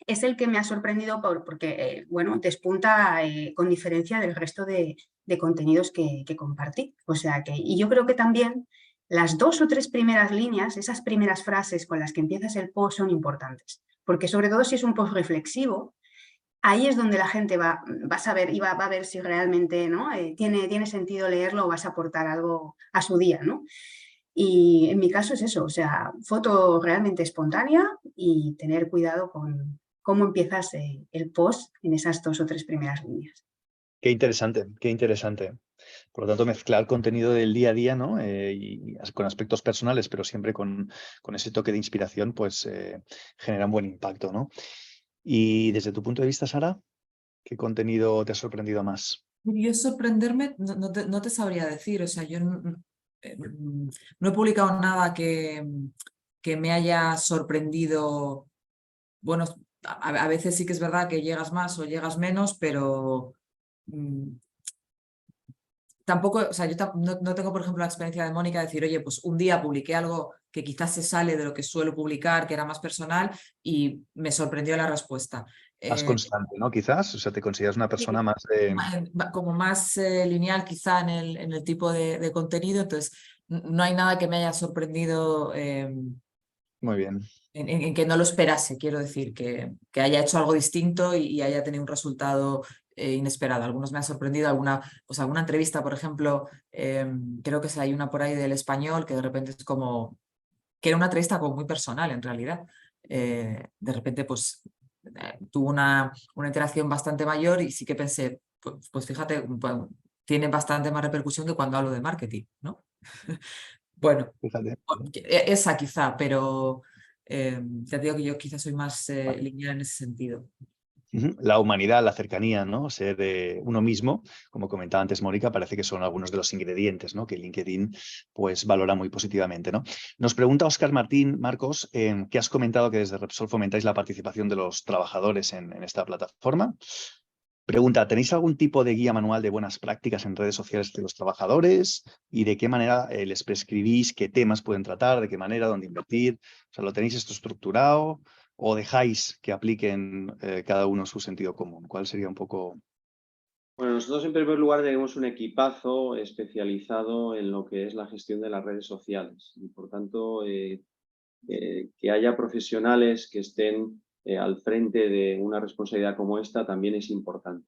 es el que me ha sorprendido porque, bueno, despunta con diferencia del resto de contenidos que compartí. O sea que, y yo creo que también las 2 o 3 primeras líneas, esas primeras frases con las que empiezas el post son importantes, porque sobre todo si es un post reflexivo, ahí es donde la gente va a saber y va a ver si realmente, ¿no?, tiene sentido leerlo o vas a aportar algo a su día, ¿no? Y en mi caso es eso, o sea, foto realmente espontánea y tener cuidado con cómo empiezas el post en esas 2 o 3 primeras líneas. Qué interesante, qué interesante. Por lo tanto, mezclar contenido del día a día, ¿no? Y con aspectos personales, pero siempre con ese toque de inspiración, pues genera un buen impacto, ¿no? Y desde tu punto de vista, Sara, ¿qué contenido te ha sorprendido más? Yo sorprenderme no te sabría decir, o sea, yo no he publicado nada que me haya sorprendido. Bueno, a veces sí que es verdad que llegas más o llegas menos, pero tampoco, o sea, yo no tengo, por ejemplo, la experiencia de Mónica de decir, oye, pues un día publiqué algo que quizás se sale de lo que suelo publicar, que era más personal, y me sorprendió la respuesta. Más constante, ¿no? Quizás, o sea, te consideras una persona Sí, más de... como más lineal quizá en el tipo de contenido, entonces no hay nada que me haya sorprendido Muy bien. en que no lo esperase, quiero decir, que haya hecho algo distinto y haya tenido un resultado inesperado. Algunos me han sorprendido, alguna entrevista, por ejemplo, creo que hay una por ahí del Español, que de repente es como, que era una entrevista como muy personal en realidad. De repente pues tuvo una interacción bastante mayor y sí que pensé, pues fíjate, bueno, tiene bastante más repercusión que cuando hablo de marketing, ¿no? Bueno, Fíjate. esa quizá, pero ya te digo que yo quizás soy más lineal en ese sentido. La humanidad, la cercanía, ¿no? Ser uno mismo, como comentaba antes Mónica, parece que son algunos de los ingredientes, ¿no?, que LinkedIn pues valora muy positivamente, ¿no? Nos pregunta Óscar Martín, Marcos, que has comentado que desde Repsol fomentáis la participación de los trabajadores en esta plataforma. Pregunta, ¿tenéis algún tipo de guía manual de buenas prácticas en redes sociales de los trabajadores? ¿Y de qué manera les prescribís qué temas pueden tratar, de qué manera, dónde invertir? O sea, ¿lo tenéis esto estructurado o dejáis que apliquen cada uno su sentido común? ¿Cuál sería un poco...? Bueno, nosotros en primer lugar tenemos un equipazo especializado en lo que es la gestión de las redes sociales y por tanto que haya profesionales que estén al frente de una responsabilidad como esta también es importante.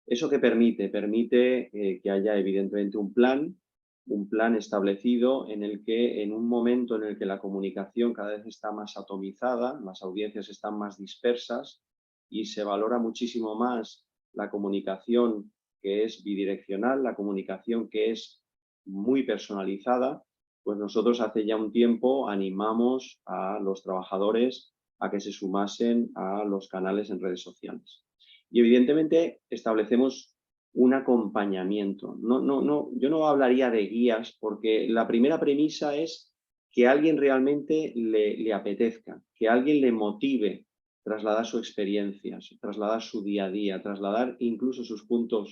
¿Eso qué permite? Permite que haya evidentemente un plan establecido en el que en un momento en el que la comunicación cada vez está más atomizada, las audiencias están más dispersas y se valora muchísimo más la comunicación que es bidireccional, la comunicación que es muy personalizada, pues nosotros hace ya un tiempo animamos a los trabajadores a que se sumasen a los canales en redes sociales. Y evidentemente establecemos un acompañamiento. Yo no hablaría de guías porque la primera premisa es que a alguien realmente le apetezca, que a alguien le motive trasladar su experiencia, trasladar su día a día, trasladar incluso sus punto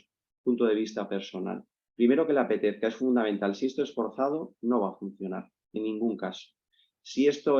de vista personal. Primero que le apetezca, es fundamental. Si esto es forzado, no va a funcionar en ningún caso. Si esto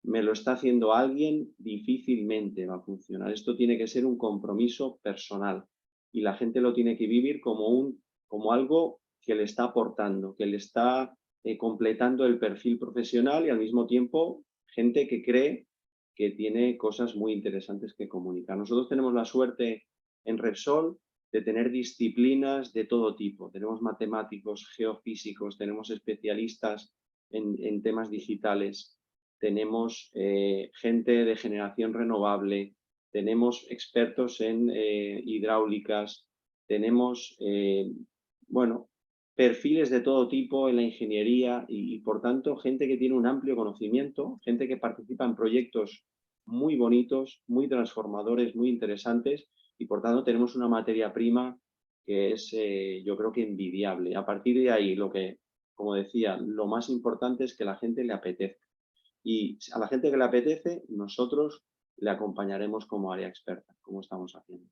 me lo está haciendo alguien, difícilmente va a funcionar. Esto tiene que ser un compromiso personal y la gente lo tiene que vivir como algo que le está aportando, que le está completando el perfil profesional y al mismo tiempo gente que cree que tiene cosas muy interesantes que comunicar. Nosotros tenemos la suerte en Repsol de tener disciplinas de todo tipo. Tenemos matemáticos, geofísicos, tenemos especialistas en temas digitales, tenemos gente de generación renovable, tenemos expertos en hidráulicas, tenemos, perfiles de todo tipo en la ingeniería y, por tanto, gente que tiene un amplio conocimiento, gente que participa en proyectos muy bonitos, muy transformadores, muy interesantes y, por tanto, tenemos una materia prima que es, yo creo que envidiable. A partir de ahí, como decía, lo más importante es que a la gente le apetezca. Y a la gente que le apetece, nosotros le acompañaremos como área experta, como estamos haciendo.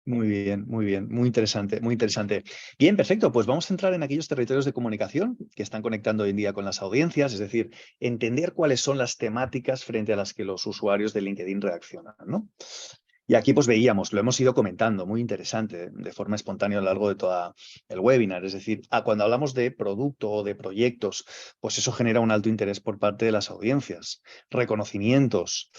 Muy bien, muy interesante, muy interesante. Bien, perfecto, pues vamos a entrar en aquellos territorios de comunicación que están conectando hoy en día con las audiencias, es decir, entender cuáles son las temáticas frente a las que los usuarios de LinkedIn reaccionan, ¿no? Y aquí pues veíamos, lo hemos ido comentando, muy interesante, de forma espontánea a lo largo de todo el webinar. Es decir, cuando hablamos de producto o de proyectos, pues eso genera un alto interés por parte de las audiencias. Reconocimientos,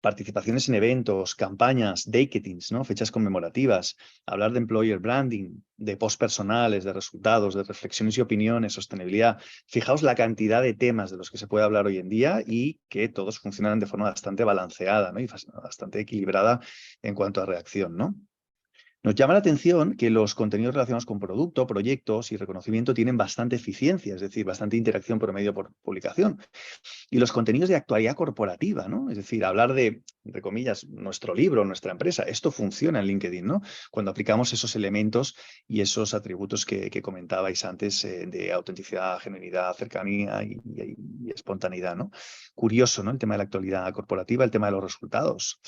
participaciones en eventos, campañas, datetings, ¿no? Fechas conmemorativas, hablar de employer branding, de posts personales, de resultados, de reflexiones y opiniones, sostenibilidad. Fijaos la cantidad de temas de los que se puede hablar hoy en día y que todos funcionan de forma bastante balanceada, ¿no? Y bastante equilibrada en cuanto a reacción, ¿no? Nos llama la atención que los contenidos relacionados con producto, proyectos y reconocimiento tienen bastante eficiencia, es decir, bastante interacción promedio por publicación. Y los contenidos de actualidad corporativa, ¿no? Es decir, hablar de, entre comillas, nuestro libro, nuestra empresa. Esto funciona en LinkedIn, ¿no? Cuando aplicamos esos elementos y esos atributos que comentabais antes de autenticidad, genuinidad, cercanía y espontaneidad, ¿no? Curioso, ¿no? El tema de la actualidad corporativa, el tema de los resultados.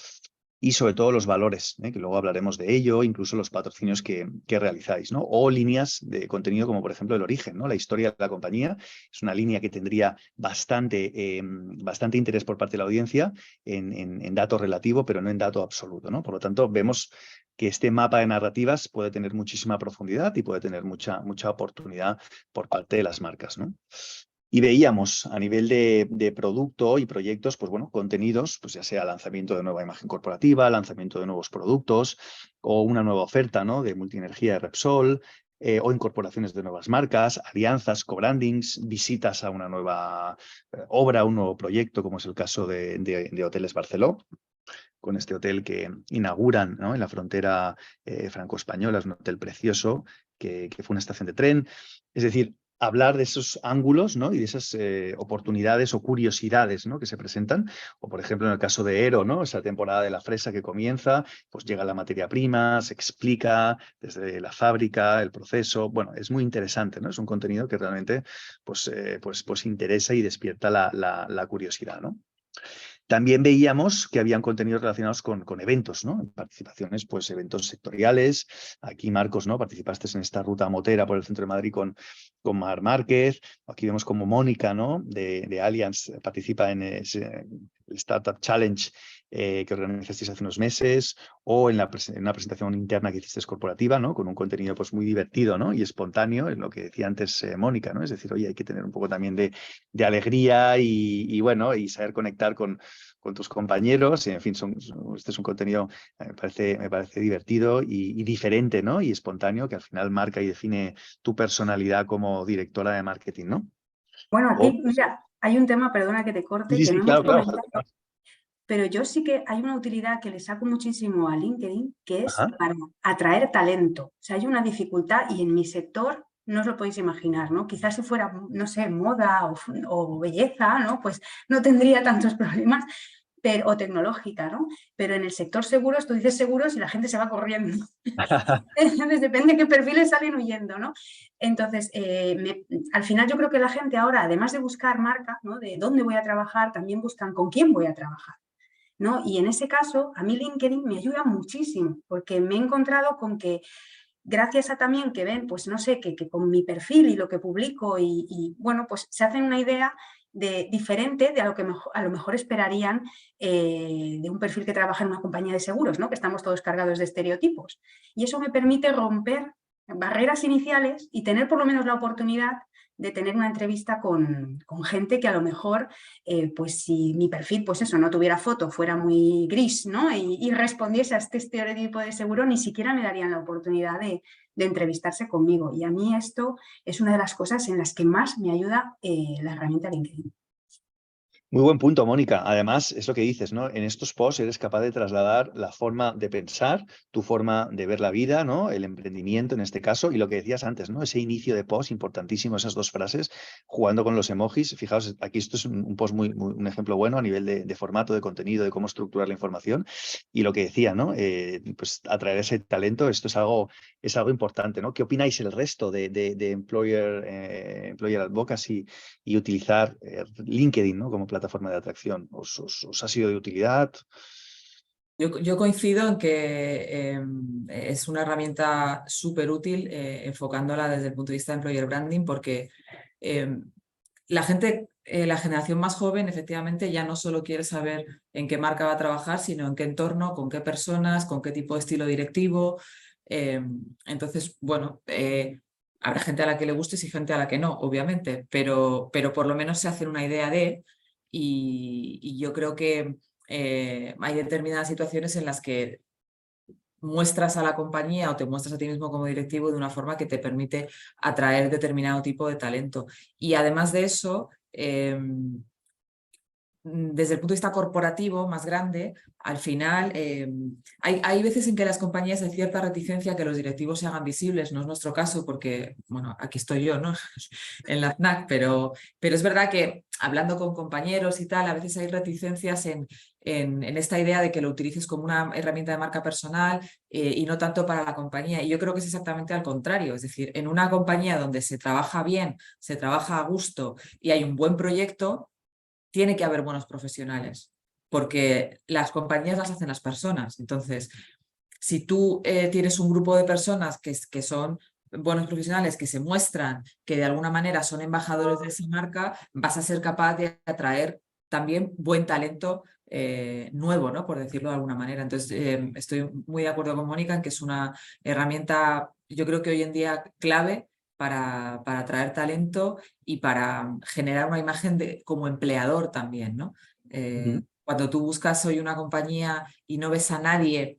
Y sobre todo los valores, que luego hablaremos de ello, incluso los patrocinios que realizáis, ¿no? O líneas de contenido como, por ejemplo, el origen, ¿no? La historia de la compañía es una línea que tendría bastante interés por parte de la audiencia en dato relativo, pero no en dato absoluto, ¿no? Por lo tanto, vemos que este mapa de narrativas puede tener muchísima profundidad y puede tener mucha oportunidad por parte de las marcas, ¿no? Y veíamos a nivel de producto y proyectos, pues bueno, contenidos, pues ya sea lanzamiento de nueva imagen corporativa, lanzamiento de nuevos productos o una nueva oferta, ¿no? De multienergía de Repsol, o incorporaciones de nuevas marcas, alianzas, co-brandings, visitas a una nueva obra, un nuevo proyecto, como es el caso de Hoteles Barceló, con este hotel que inauguran, ¿no? En la frontera franco-española, es un hotel precioso que fue una estación de tren. Es decir, hablar de esos ángulos, ¿no? Y de esas oportunidades o curiosidades, ¿no? Que se presentan, o por ejemplo en el caso de Ero, ¿no? Esa temporada de la fresa que comienza, pues llega la materia prima, se explica desde la fábrica, el proceso. Bueno, es muy interesante, ¿no? Es un contenido que realmente pues interesa y despierta la curiosidad, ¿no? También veíamos que habían contenidos relacionados con eventos, ¿no? Participaciones, pues eventos sectoriales. Aquí, Marcos, ¿no? Participaste en esta ruta motera por el centro de Madrid con Mar Márquez. Aquí vemos como Mónica, ¿no? De Allianz participa en el Startup Challenge que organizasteis hace unos meses, o en una presentación interna que hiciste corporativa, ¿no? Con un contenido pues muy divertido, ¿no? Y espontáneo, en lo que decía antes Mónica, ¿no? Es decir, oye, hay que tener un poco también de alegría y bueno, y saber conectar con tus compañeros. Y, en fin, este es un contenido me parece divertido y diferente, ¿no? Y espontáneo, que al final marca y define tu personalidad como directora de marketing, ¿no? Bueno, aquí, mira, hay un tema, perdona que te corte, que no hemos comentado, pero yo sí que hay una utilidad que le saco muchísimo a LinkedIn, que es para atraer talento. O sea, hay una dificultad y en mi sector no os lo podéis imaginar, ¿no? Quizás si fuera, no sé, moda o belleza, ¿no? Pues no tendría tantos problemas. o tecnológica, ¿no? Pero en el sector seguros, tú dices seguros y la gente se va corriendo. Entonces, depende de qué perfiles salen huyendo, ¿no? Entonces, al final yo creo que la gente ahora, además de buscar marca, ¿no? De dónde voy a trabajar, también buscan con quién voy a trabajar, ¿no? Y en ese caso, a mí LinkedIn me ayuda muchísimo, porque me he encontrado con que gracias a también que ven, pues no sé, que con mi perfil y lo que publico bueno, pues se hacen una idea diferente de a lo mejor esperarían de un perfil que trabaja en una compañía de seguros, ¿no? Que estamos todos cargados de estereotipos. Y eso me permite romper barreras iniciales y tener por lo menos la oportunidad de tener una entrevista con gente que a lo mejor, pues si mi perfil, pues eso, no tuviera foto, fuera muy gris, ¿no? Y respondiese a este estereotipo de seguro, ni siquiera me darían la oportunidad de entrevistarse conmigo. Y a mí esto es una de las cosas en las que más me ayuda la herramienta LinkedIn. Muy buen punto, Mónica. Además, es lo que dices, ¿no? En estos posts eres capaz de trasladar la forma de pensar, tu forma de ver la vida, ¿no? El emprendimiento en este caso, y lo que decías antes, ¿no? Ese inicio de post, importantísimo, esas dos frases, jugando con los emojis. Fijaos, aquí esto es un post un ejemplo bueno a nivel de formato, de contenido, de cómo estructurar la información. Y lo que decía, ¿no? Pues atraer ese talento, esto es algo importante, ¿no? ¿Qué opináis el resto de employer advocacy y utilizar LinkedIn, ¿no? Como plataforma de atracción? ¿Os ha sido de utilidad? Yo coincido en que es una herramienta súper útil enfocándola desde el punto de vista de employer branding, porque la gente, la generación más joven, efectivamente, ya no solo quiere saber en qué marca va a trabajar, sino en qué entorno, con qué personas, con qué tipo de estilo directivo. Entonces, bueno, habrá gente a la que le guste y gente a la que no, obviamente, pero por lo menos se hacen una idea de, y yo creo que hay determinadas situaciones en las que muestras a la compañía o te muestras a ti mismo como directivo de una forma que te permite atraer determinado tipo de talento. Y además de eso, desde el punto de vista corporativo más grande, al final hay veces en que las compañías hay cierta reticencia a que los directivos se hagan visibles. No es nuestro caso porque, bueno, aquí estoy yo, ¿no? En la FNAC, pero es verdad que hablando con compañeros y tal, a veces hay reticencias en esta idea de que lo utilices como una herramienta de marca personal y no tanto para la compañía. Y yo creo que es exactamente al contrario. Es decir, en una compañía donde se trabaja bien, se trabaja a gusto y hay un buen proyecto, tiene que haber buenos profesionales, porque las compañías las hacen las personas. Entonces, si tú tienes un grupo de personas que son buenos profesionales, que se muestran, que de alguna manera son embajadores de esa marca, vas a ser capaz de atraer también buen talento nuevo, ¿no? Por decirlo de alguna manera. Entonces, estoy muy de acuerdo con Mónica en que es una herramienta, yo creo que hoy en día clave para atraer talento y para generar una imagen como empleador también, ¿no? Cuando tú buscas hoy una compañía y no ves a nadie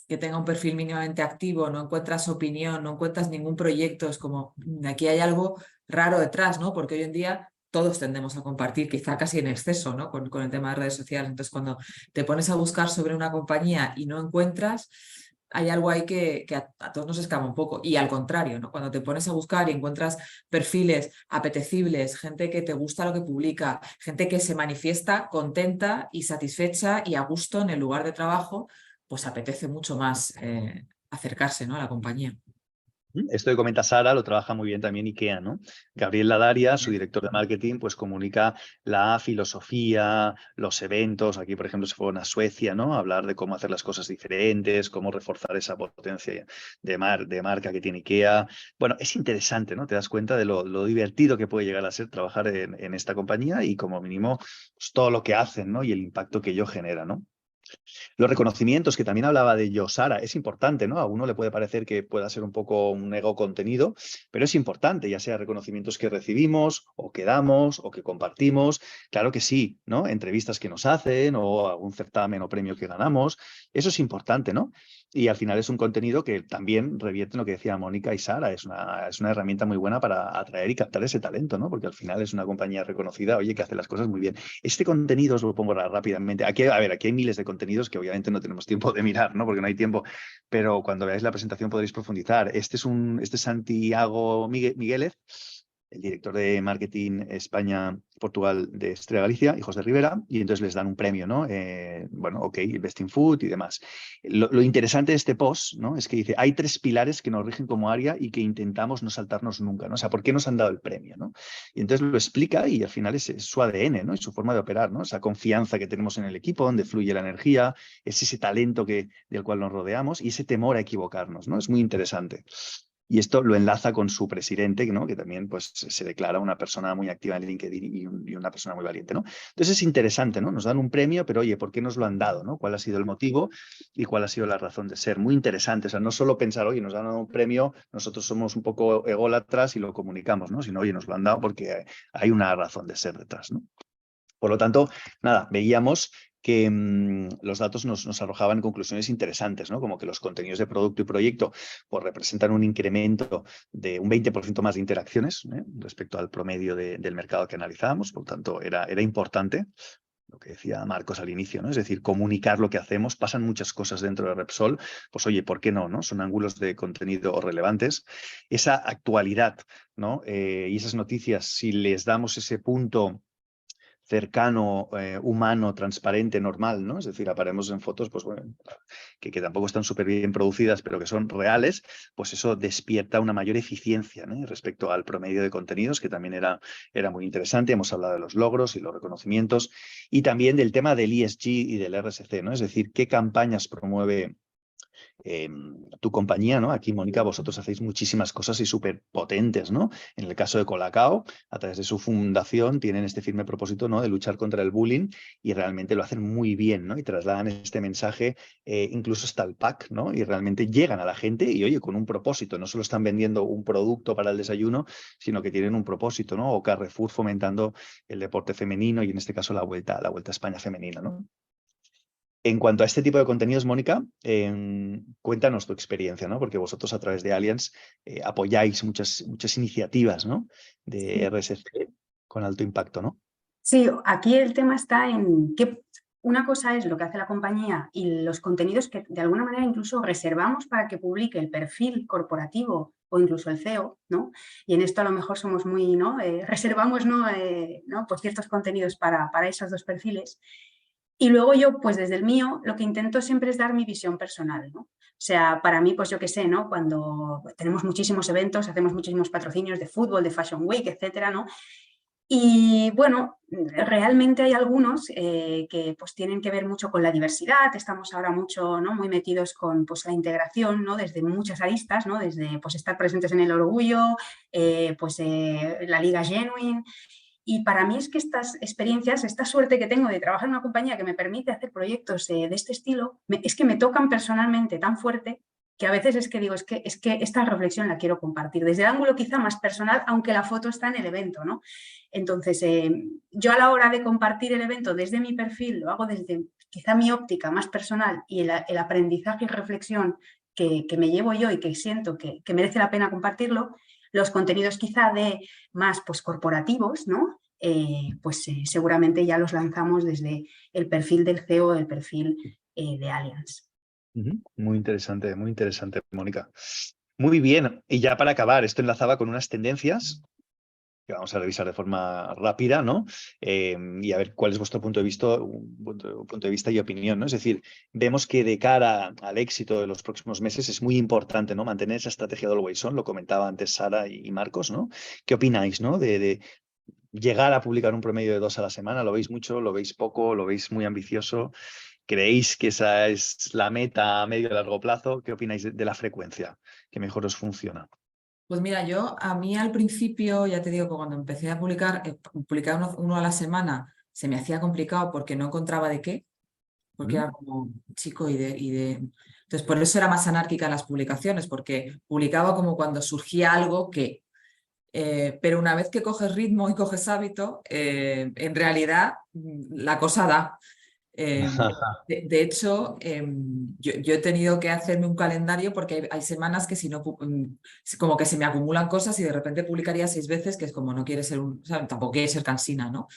que tenga un perfil mínimamente activo, no encuentras opinión, no encuentras ningún proyecto, es como, aquí hay algo raro detrás, ¿no? Porque hoy en día todos tendemos a compartir, quizá casi en exceso, ¿no? Con el tema de redes sociales. Entonces, cuando te pones a buscar sobre una compañía y no encuentras, hay algo ahí que a todos nos escapa un poco. Y al contrario, ¿no? Cuando te pones a buscar y encuentras perfiles apetecibles, gente que te gusta lo que publica, gente que se manifiesta contenta y satisfecha y a gusto en el lugar de trabajo, pues apetece mucho más acercarse, ¿no? a la compañía. Esto que comenta Sara lo trabaja muy bien también IKEA, ¿no? Gabriel Ladaria, su director de marketing, pues comunica la filosofía, los eventos. Aquí, por ejemplo, se fueron a Suecia, ¿no? A hablar de cómo hacer las cosas diferentes, cómo reforzar esa potencia de marca que tiene IKEA. Bueno, es interesante, ¿no? Te das cuenta de lo divertido que puede llegar a ser trabajar en esta compañía y como mínimo pues, todo lo que hacen, ¿no? Y el impacto que ello genera, ¿no? Los reconocimientos, que también hablaba de ello Sara, es importante, ¿no? A uno le puede parecer que pueda ser un poco un ego contenido, pero es importante, ya sea reconocimientos que recibimos o que damos o que compartimos. Claro que sí, ¿no? Entrevistas que nos hacen o algún certamen o premio que ganamos. Eso es importante, ¿no? Y al final es un contenido que también revierte en lo que decía Mónica y Sara. Es una herramienta muy buena para atraer y captar ese talento, ¿no? Porque al final es una compañía reconocida, oye, que hace las cosas muy bien. Este contenido os lo pongo rápidamente. Aquí hay miles de contenidos que obviamente no tenemos tiempo de mirar, ¿no? Porque no hay tiempo, pero cuando veáis la presentación podréis profundizar. Este es Santiago Migueles, el director de marketing España-Portugal de Estrella Galicia y José Rivera, y entonces les dan un premio, ¿no? Bueno, ok, Best in Food y demás. Lo interesante de este post, ¿no? Es que dice, hay 3 pilares que nos rigen como área y que intentamos no saltarnos nunca, ¿no? O sea, ¿por qué nos han dado el premio, ¿no? Y entonces lo explica y al final es su ADN, ¿no? Y su forma de operar, ¿no? Esa confianza que tenemos en el equipo, donde fluye la energía, es ese talento del cual nos rodeamos y ese temor a equivocarnos, ¿no? Es muy interesante. Y esto lo enlaza con su presidente, ¿no? Que también pues, se declara una persona muy activa en LinkedIn y una persona muy valiente, ¿no? Entonces es interesante, ¿no? Nos dan un premio, pero oye, ¿por qué nos lo han dado, ¿no? ¿Cuál ha sido el motivo y cuál ha sido la razón de ser? Muy interesante, o sea, no solo pensar, oye, nos han dado un premio, nosotros somos un poco ególatras y lo comunicamos, ¿no? Sino, oye, nos lo han dado porque hay una razón de ser detrás, ¿no? Por lo tanto, nada, veíamos que los datos nos arrojaban conclusiones interesantes, ¿no? Como que los contenidos de producto y proyecto pues, representan un incremento de un 20% más de interacciones respecto al promedio del mercado que analizábamos. Por lo tanto, era importante lo que decía Marcos al inicio, ¿no? Es decir, comunicar lo que hacemos. Pasan muchas cosas dentro de Repsol. Pues oye, ¿por qué no? ¿No? Son ángulos de contenido relevantes. Esa actualidad, ¿no? Y esas noticias, si les damos ese punto cercano, humano, transparente, normal, ¿no? Es decir, aparecemos en fotos, pues bueno, que tampoco están súper bien producidas, pero que son reales, pues eso despierta una mayor eficiencia, ¿no? Respecto al promedio de contenidos, que también era muy interesante. Hemos hablado de los logros y los reconocimientos, y también del tema del ESG y del RSC, ¿no? Es decir, qué campañas promueve tu compañía, ¿no? Aquí, Mónica, vosotros hacéis muchísimas cosas y súper potentes, ¿no? En el caso de Colacao, a través de su fundación, tienen este firme propósito, ¿no? De luchar contra el bullying y realmente lo hacen muy bien, ¿no? Y trasladan este mensaje incluso hasta el pack, ¿no? Y realmente llegan a la gente y, oye, con un propósito. No solo están vendiendo un producto para el desayuno, sino que tienen un propósito, ¿no? O Carrefour fomentando el deporte femenino y, en este caso, la Vuelta a España femenina, ¿no? En cuanto a este tipo de contenidos, Mónica, cuéntanos tu experiencia, ¿no? Porque vosotros a través de Allianz apoyáis muchas iniciativas, ¿no? De RSC con alto impacto, ¿no? Sí, aquí el tema está en que una cosa es lo que hace la compañía y los contenidos que de alguna manera incluso reservamos para que publique el perfil corporativo o incluso el CEO, ¿no? Y en esto a lo mejor somos muy, ¿no? Reservamos, ¿no? Pues ciertos contenidos para esos 2 perfiles. Y luego yo, pues desde el mío, lo que intento siempre es dar mi visión personal, ¿no? O sea, para mí, pues yo qué sé, ¿no? Cuando tenemos muchísimos eventos, hacemos muchísimos patrocinios de fútbol, de Fashion Week, etcétera, ¿no? Y bueno, realmente hay algunos que pues tienen que ver mucho con la diversidad. Estamos ahora mucho, ¿no? Muy metidos con pues, la integración, ¿no? Desde muchas aristas, ¿no? Desde pues, estar presentes en el orgullo, la Liga Genuine. Y para mí es que estas experiencias, esta suerte que tengo de trabajar en una compañía que me permite hacer proyectos de este estilo, es que me tocan personalmente tan fuerte que a veces es que digo, es que esta reflexión la quiero compartir desde el ángulo quizá más personal, aunque la foto está en el evento, ¿no? Entonces, yo a la hora de compartir el evento desde mi perfil, lo hago desde quizá mi óptica más personal y el aprendizaje y reflexión que me llevo yo y que siento que merece la pena compartirlo. Los contenidos quizá de más pues, corporativos, ¿no? Seguramente ya los lanzamos desde el perfil del CEO, el perfil de Allianz. Muy interesante, Mónica. Muy bien, y ya para acabar, esto enlazaba con unas tendencias que vamos a revisar de forma rápida, ¿no? Y a ver cuál es vuestro punto de vista y opinión, ¿no? Es decir, vemos que de cara al éxito de los próximos meses es muy importante, ¿no? Mantener esa estrategia de Always On, lo comentaba antes Sara y Marcos, ¿no? ¿Qué opináis, ¿no? De llegar a publicar un promedio de 2 a la semana, ¿lo veis mucho, lo veis poco, lo veis muy ambicioso? ¿Creéis que esa es la meta a medio y largo plazo? ¿Qué opináis de la frecuencia que mejor os funciona? Pues mira, a mí al principio, ya te digo que cuando empecé a publicar uno a la semana se me hacía complicado porque no encontraba de qué, porque era como chico Entonces, por eso era más anárquica en las publicaciones, porque publicaba como cuando surgía algo que... pero una vez que coges ritmo y coges hábito, en realidad la cosa da. De hecho, yo he tenido que hacerme un calendario porque hay semanas que si no, como que se me acumulan cosas y de repente publicaría 6 veces, que es como no quiere ser tampoco quiere ser cansina, ¿no?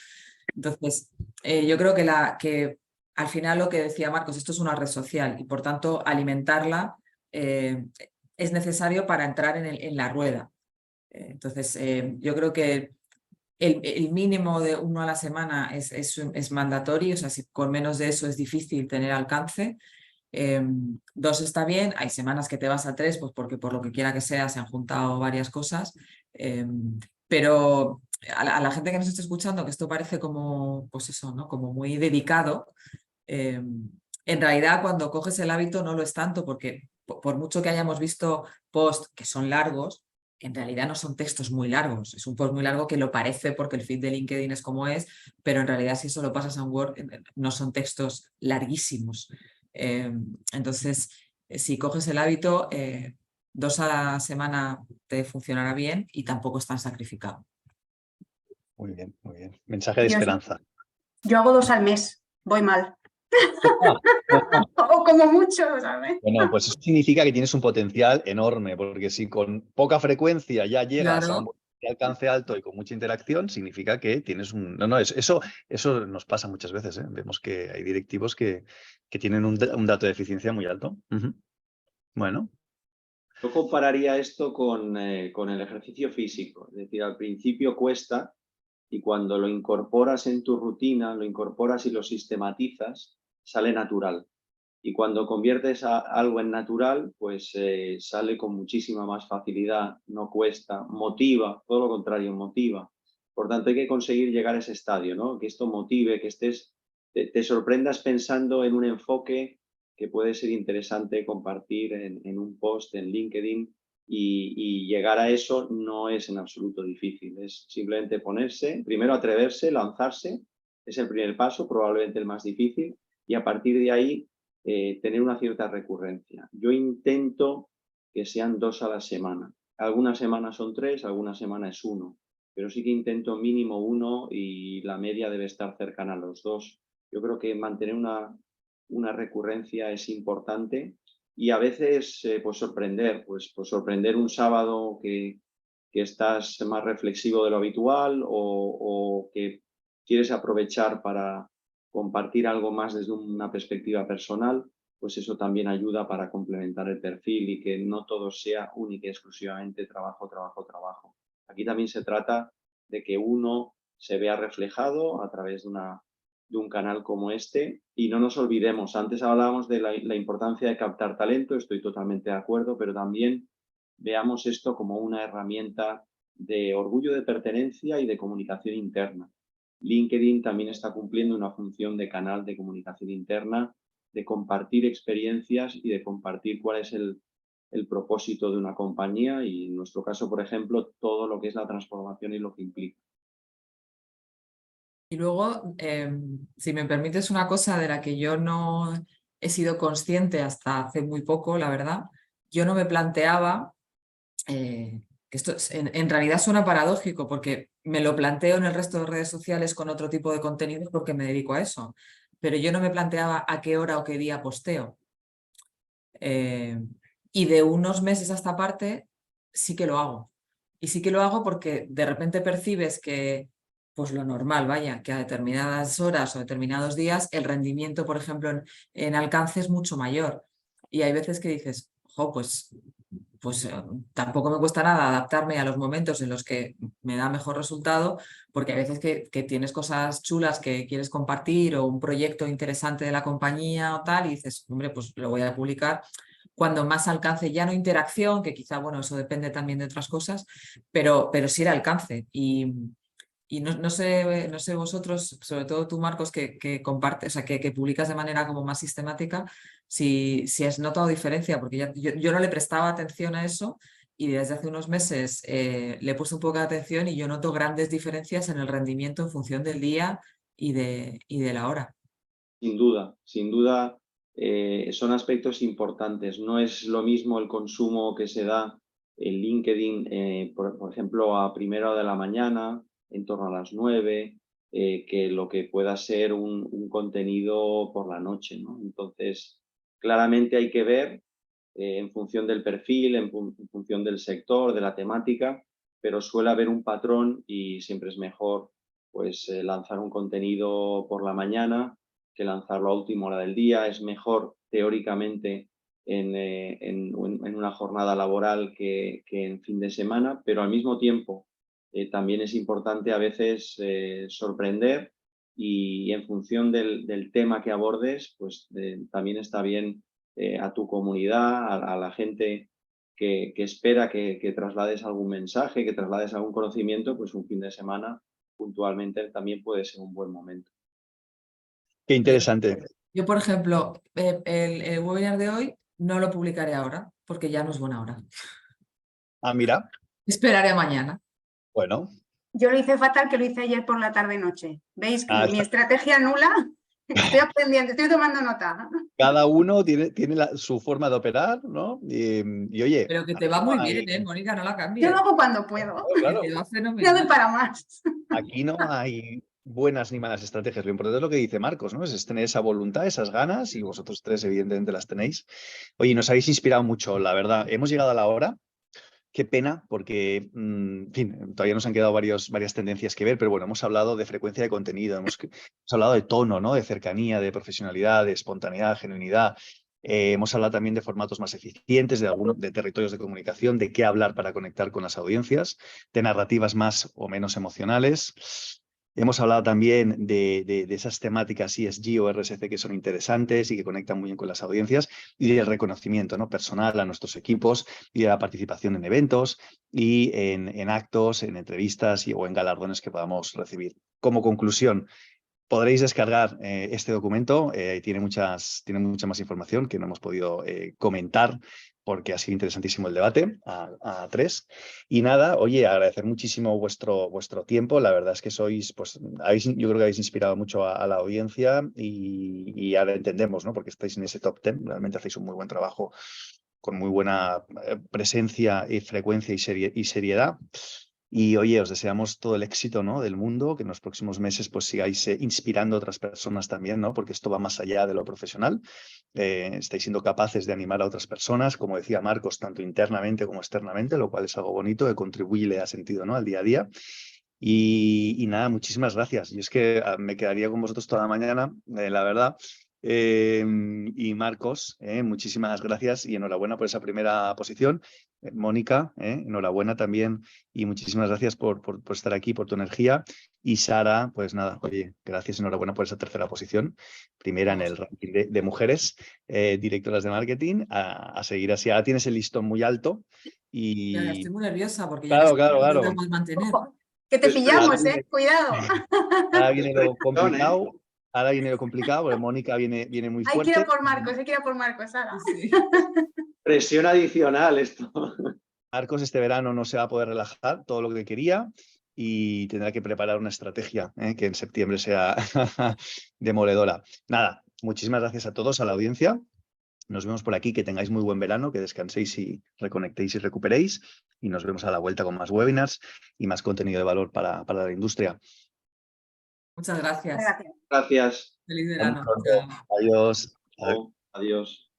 Entonces, yo creo que al final lo que decía Marcos, esto es una red social y por tanto alimentarla es necesario para entrar en la rueda. Entonces, yo creo que el mínimo de 1 a la semana es mandatorio, o sea, si con menos de eso es difícil tener alcance. 2 está bien, hay semanas que te vas a 3, pues porque por lo que quiera que sea se han juntado varias cosas, pero a la gente que nos está escuchando, que esto parece como, pues eso, ¿no? Como muy dedicado, en realidad cuando coges el hábito no lo es tanto, porque por mucho que hayamos visto posts que son largos, en realidad no son textos muy largos. Es un post muy largo que lo parece porque el feed de LinkedIn es como es, pero en realidad si eso lo pasas a un Word, no son textos larguísimos. Entonces, si coges el hábito, 2 a la semana te funcionará bien y tampoco es tan sacrificado. Muy bien, muy bien. Mensaje de Yo, esperanza. yo hago 2 al mes, voy mal. O como mucho, ¿sabes? Bueno, pues eso significa que tienes un potencial enorme, porque si con poca frecuencia ya llegas a un Claro. alcance alto y con mucha interacción, significa que tienes un... No, eso nos pasa muchas veces, ¿eh? Vemos que hay directivos que tienen un dato de eficiencia muy alto. Bueno. Yo compararía esto con el ejercicio físico. Es decir, al principio cuesta y cuando lo incorporas en tu rutina, lo incorporas y lo sistematizas, sale natural. Y cuando conviertes algo en natural, pues sale con muchísima más facilidad, no cuesta, motiva, todo lo contrario, motiva. Por tanto, hay que conseguir llegar a ese estadio, ¿no? Que esto motive, que te sorprendas pensando en un enfoque que puede ser interesante compartir en un post en LinkedIn y llegar a eso no es en absoluto difícil. Es simplemente ponerse, primero atreverse, lanzarse, es el primer paso, probablemente el más difícil, y a partir de ahí tener una cierta recurrencia. Yo intento que sean 2 a la semana. Algunas semanas son 3, algunas semanas es 1, pero sí que intento mínimo 1 y la media debe estar cercana a los 2. Yo creo que mantener una recurrencia es importante y a veces pues sorprender, pues sorprender un sábado que estás más reflexivo de lo habitual o que quieres aprovechar para compartir algo más desde una perspectiva personal, pues eso también ayuda para complementar el perfil y que no todo sea única y exclusivamente trabajo, trabajo, trabajo. Aquí también se trata de que uno se vea reflejado a través de un canal como este y no nos olvidemos, antes hablábamos de la importancia de captar talento, estoy totalmente de acuerdo, pero también veamos esto como una herramienta de orgullo de pertenencia y de comunicación interna. LinkedIn también está cumpliendo una función de canal de comunicación interna, de compartir experiencias y de compartir cuál es el propósito de una compañía y en nuestro caso, por ejemplo, todo lo que es la transformación y lo que implica. Y luego, si me permites una cosa de la que yo no he sido consciente hasta hace muy poco, la verdad, yo no me planteaba, que esto en realidad suena paradójico porque me lo planteo en el resto de redes sociales con otro tipo de contenidos porque me dedico a eso, pero yo no me planteaba a qué hora o qué día posteo. Y de unos meses a esta parte sí que lo hago. Y sí que lo hago porque de repente percibes que, pues lo normal, vaya, que a determinadas horas o determinados días el rendimiento, por ejemplo, en alcance es mucho mayor. Y hay veces que dices, jo, pues tampoco me cuesta nada adaptarme a los momentos en los que me da mejor resultado, porque hay veces que tienes cosas chulas que quieres compartir o un proyecto interesante de la compañía o tal, y dices, hombre, pues lo voy a publicar cuando más alcance, ya no interacción, que quizá, bueno, eso depende también de otras cosas, pero sí el alcance. Y no sé vosotros, sobre todo tú, Marcos, que compartes, o sea, que publicas de manera como más sistemática, si has notado diferencia, porque yo no le prestaba atención a eso y desde hace unos meses le he puesto un poco de atención y yo noto grandes diferencias en el rendimiento en función del día y de la hora. Sin duda son aspectos importantes. No es lo mismo el consumo que se da en LinkedIn, por ejemplo, a primera hora de la mañana, en torno a las 9, que lo que pueda ser un contenido por la noche, ¿no? Entonces, claramente hay que ver en función del perfil, en función del sector, de la temática, pero suele haber un patrón y siempre es mejor pues, lanzar un contenido por la mañana que lanzarlo a última hora del día. Es mejor teóricamente en una jornada laboral que en fin de semana, pero al mismo tiempo también es importante a veces sorprender y en función del tema que abordes, pues también está bien a tu comunidad, a la gente que espera que traslades algún mensaje, que traslades algún conocimiento, pues un fin de semana puntualmente también puede ser un buen momento. Qué interesante. Yo, por ejemplo, el webinar de hoy no lo publicaré ahora porque ya no es buena hora. Ah, mira, Esperaré a mañana. bueno. Yo lo hice fatal, que lo hice ayer por la tarde-noche. ¿Veis? Ah, Mi estrategia nula. Estoy aprendiendo, estoy tomando nota. cada uno tiene su forma de operar, ¿no? Y oye, Pero que te va muy bien, Mónica, no la Yo cambies. lo hago cuando puedo. claro, Que te va No doy fenomenal. para más. aquí no hay buenas ni malas estrategias. Lo importante es lo que dice Marcos, ¿no? Es tener esa voluntad, esas ganas, y vosotros tres evidentemente las tenéis. Oye, nos habéis inspirado mucho, la verdad. Hemos llegado a la hora. Qué pena, porque, en fin, todavía nos han quedado varias tendencias que ver, pero bueno, hemos hablado de frecuencia de contenido, hemos hablado de tono, ¿no? De cercanía, de profesionalidad, de espontaneidad, genuinidad. Hemos hablado también de formatos más eficientes, de territorios de comunicación, de qué hablar para conectar con las audiencias, de narrativas más o menos emocionales. Hemos hablado también de esas temáticas ESG o RSC que son interesantes y que conectan muy bien con las audiencias, y del reconocimiento, ¿no? Personal a nuestros equipos, y de la participación en eventos y en actos, en entrevistas o en galardones que podamos recibir. Como conclusión, podréis descargar este documento, tiene mucha más información que no hemos podido comentar porque ha sido interesantísimo el debate a tres. Y nada, oye, agradecer muchísimo vuestro tiempo. La verdad es que sois, pues, yo creo que habéis inspirado mucho a la audiencia y ahora entendemos, ¿no? Porque estáis en ese top 10, realmente hacéis un muy buen trabajo con muy buena presencia y frecuencia y seriedad. Y oye, os deseamos todo el éxito, ¿no? del mundo, que en los próximos meses pues sigáis inspirando a otras personas también, ¿no? Porque esto va más allá de lo profesional. Estáis siendo capaces de animar a otras personas, como decía Marcos, tanto internamente como externamente, lo cual es algo bonito, que contribuye y le da sentido, ¿no? al día a día. Y nada, muchísimas gracias. Y es que me quedaría con vosotros toda la mañana, la verdad. Y Marcos, muchísimas gracias y enhorabuena por esa primera posición. Mónica, enhorabuena también y muchísimas gracias por estar aquí, por tu energía. Y Sara, pues nada, oye, gracias, enhorabuena por esa tercera posición, primera en el ranking de mujeres directoras de marketing. A seguir así. Ahora tienes el listón muy alto y Estoy muy nerviosa porque ya claro, no sé claro, cómo claro. podemos mantener. Ojo, que te pillamos, Ahora Cuidado. ahora viene lo complicado. Ahora viene lo complicado, porque Mónica viene muy Hay que ir a fuerte. por Marcos, hay que ir a por Marcos, Sara. Sí. Presión adicional esto. Marcos este verano no se va a poder relajar todo lo que quería y tendrá que preparar una estrategia que en septiembre sea demoledora. Nada, muchísimas gracias a todos, a la audiencia. Nos vemos por aquí, que tengáis muy buen verano, que descanséis y reconectéis y recuperéis. Y nos vemos a la vuelta con más webinars y más contenido de valor para la industria. Muchas gracias. Gracias. Gracias. Feliz Hasta muy verano. pronto. Chao. Adiós. Adiós.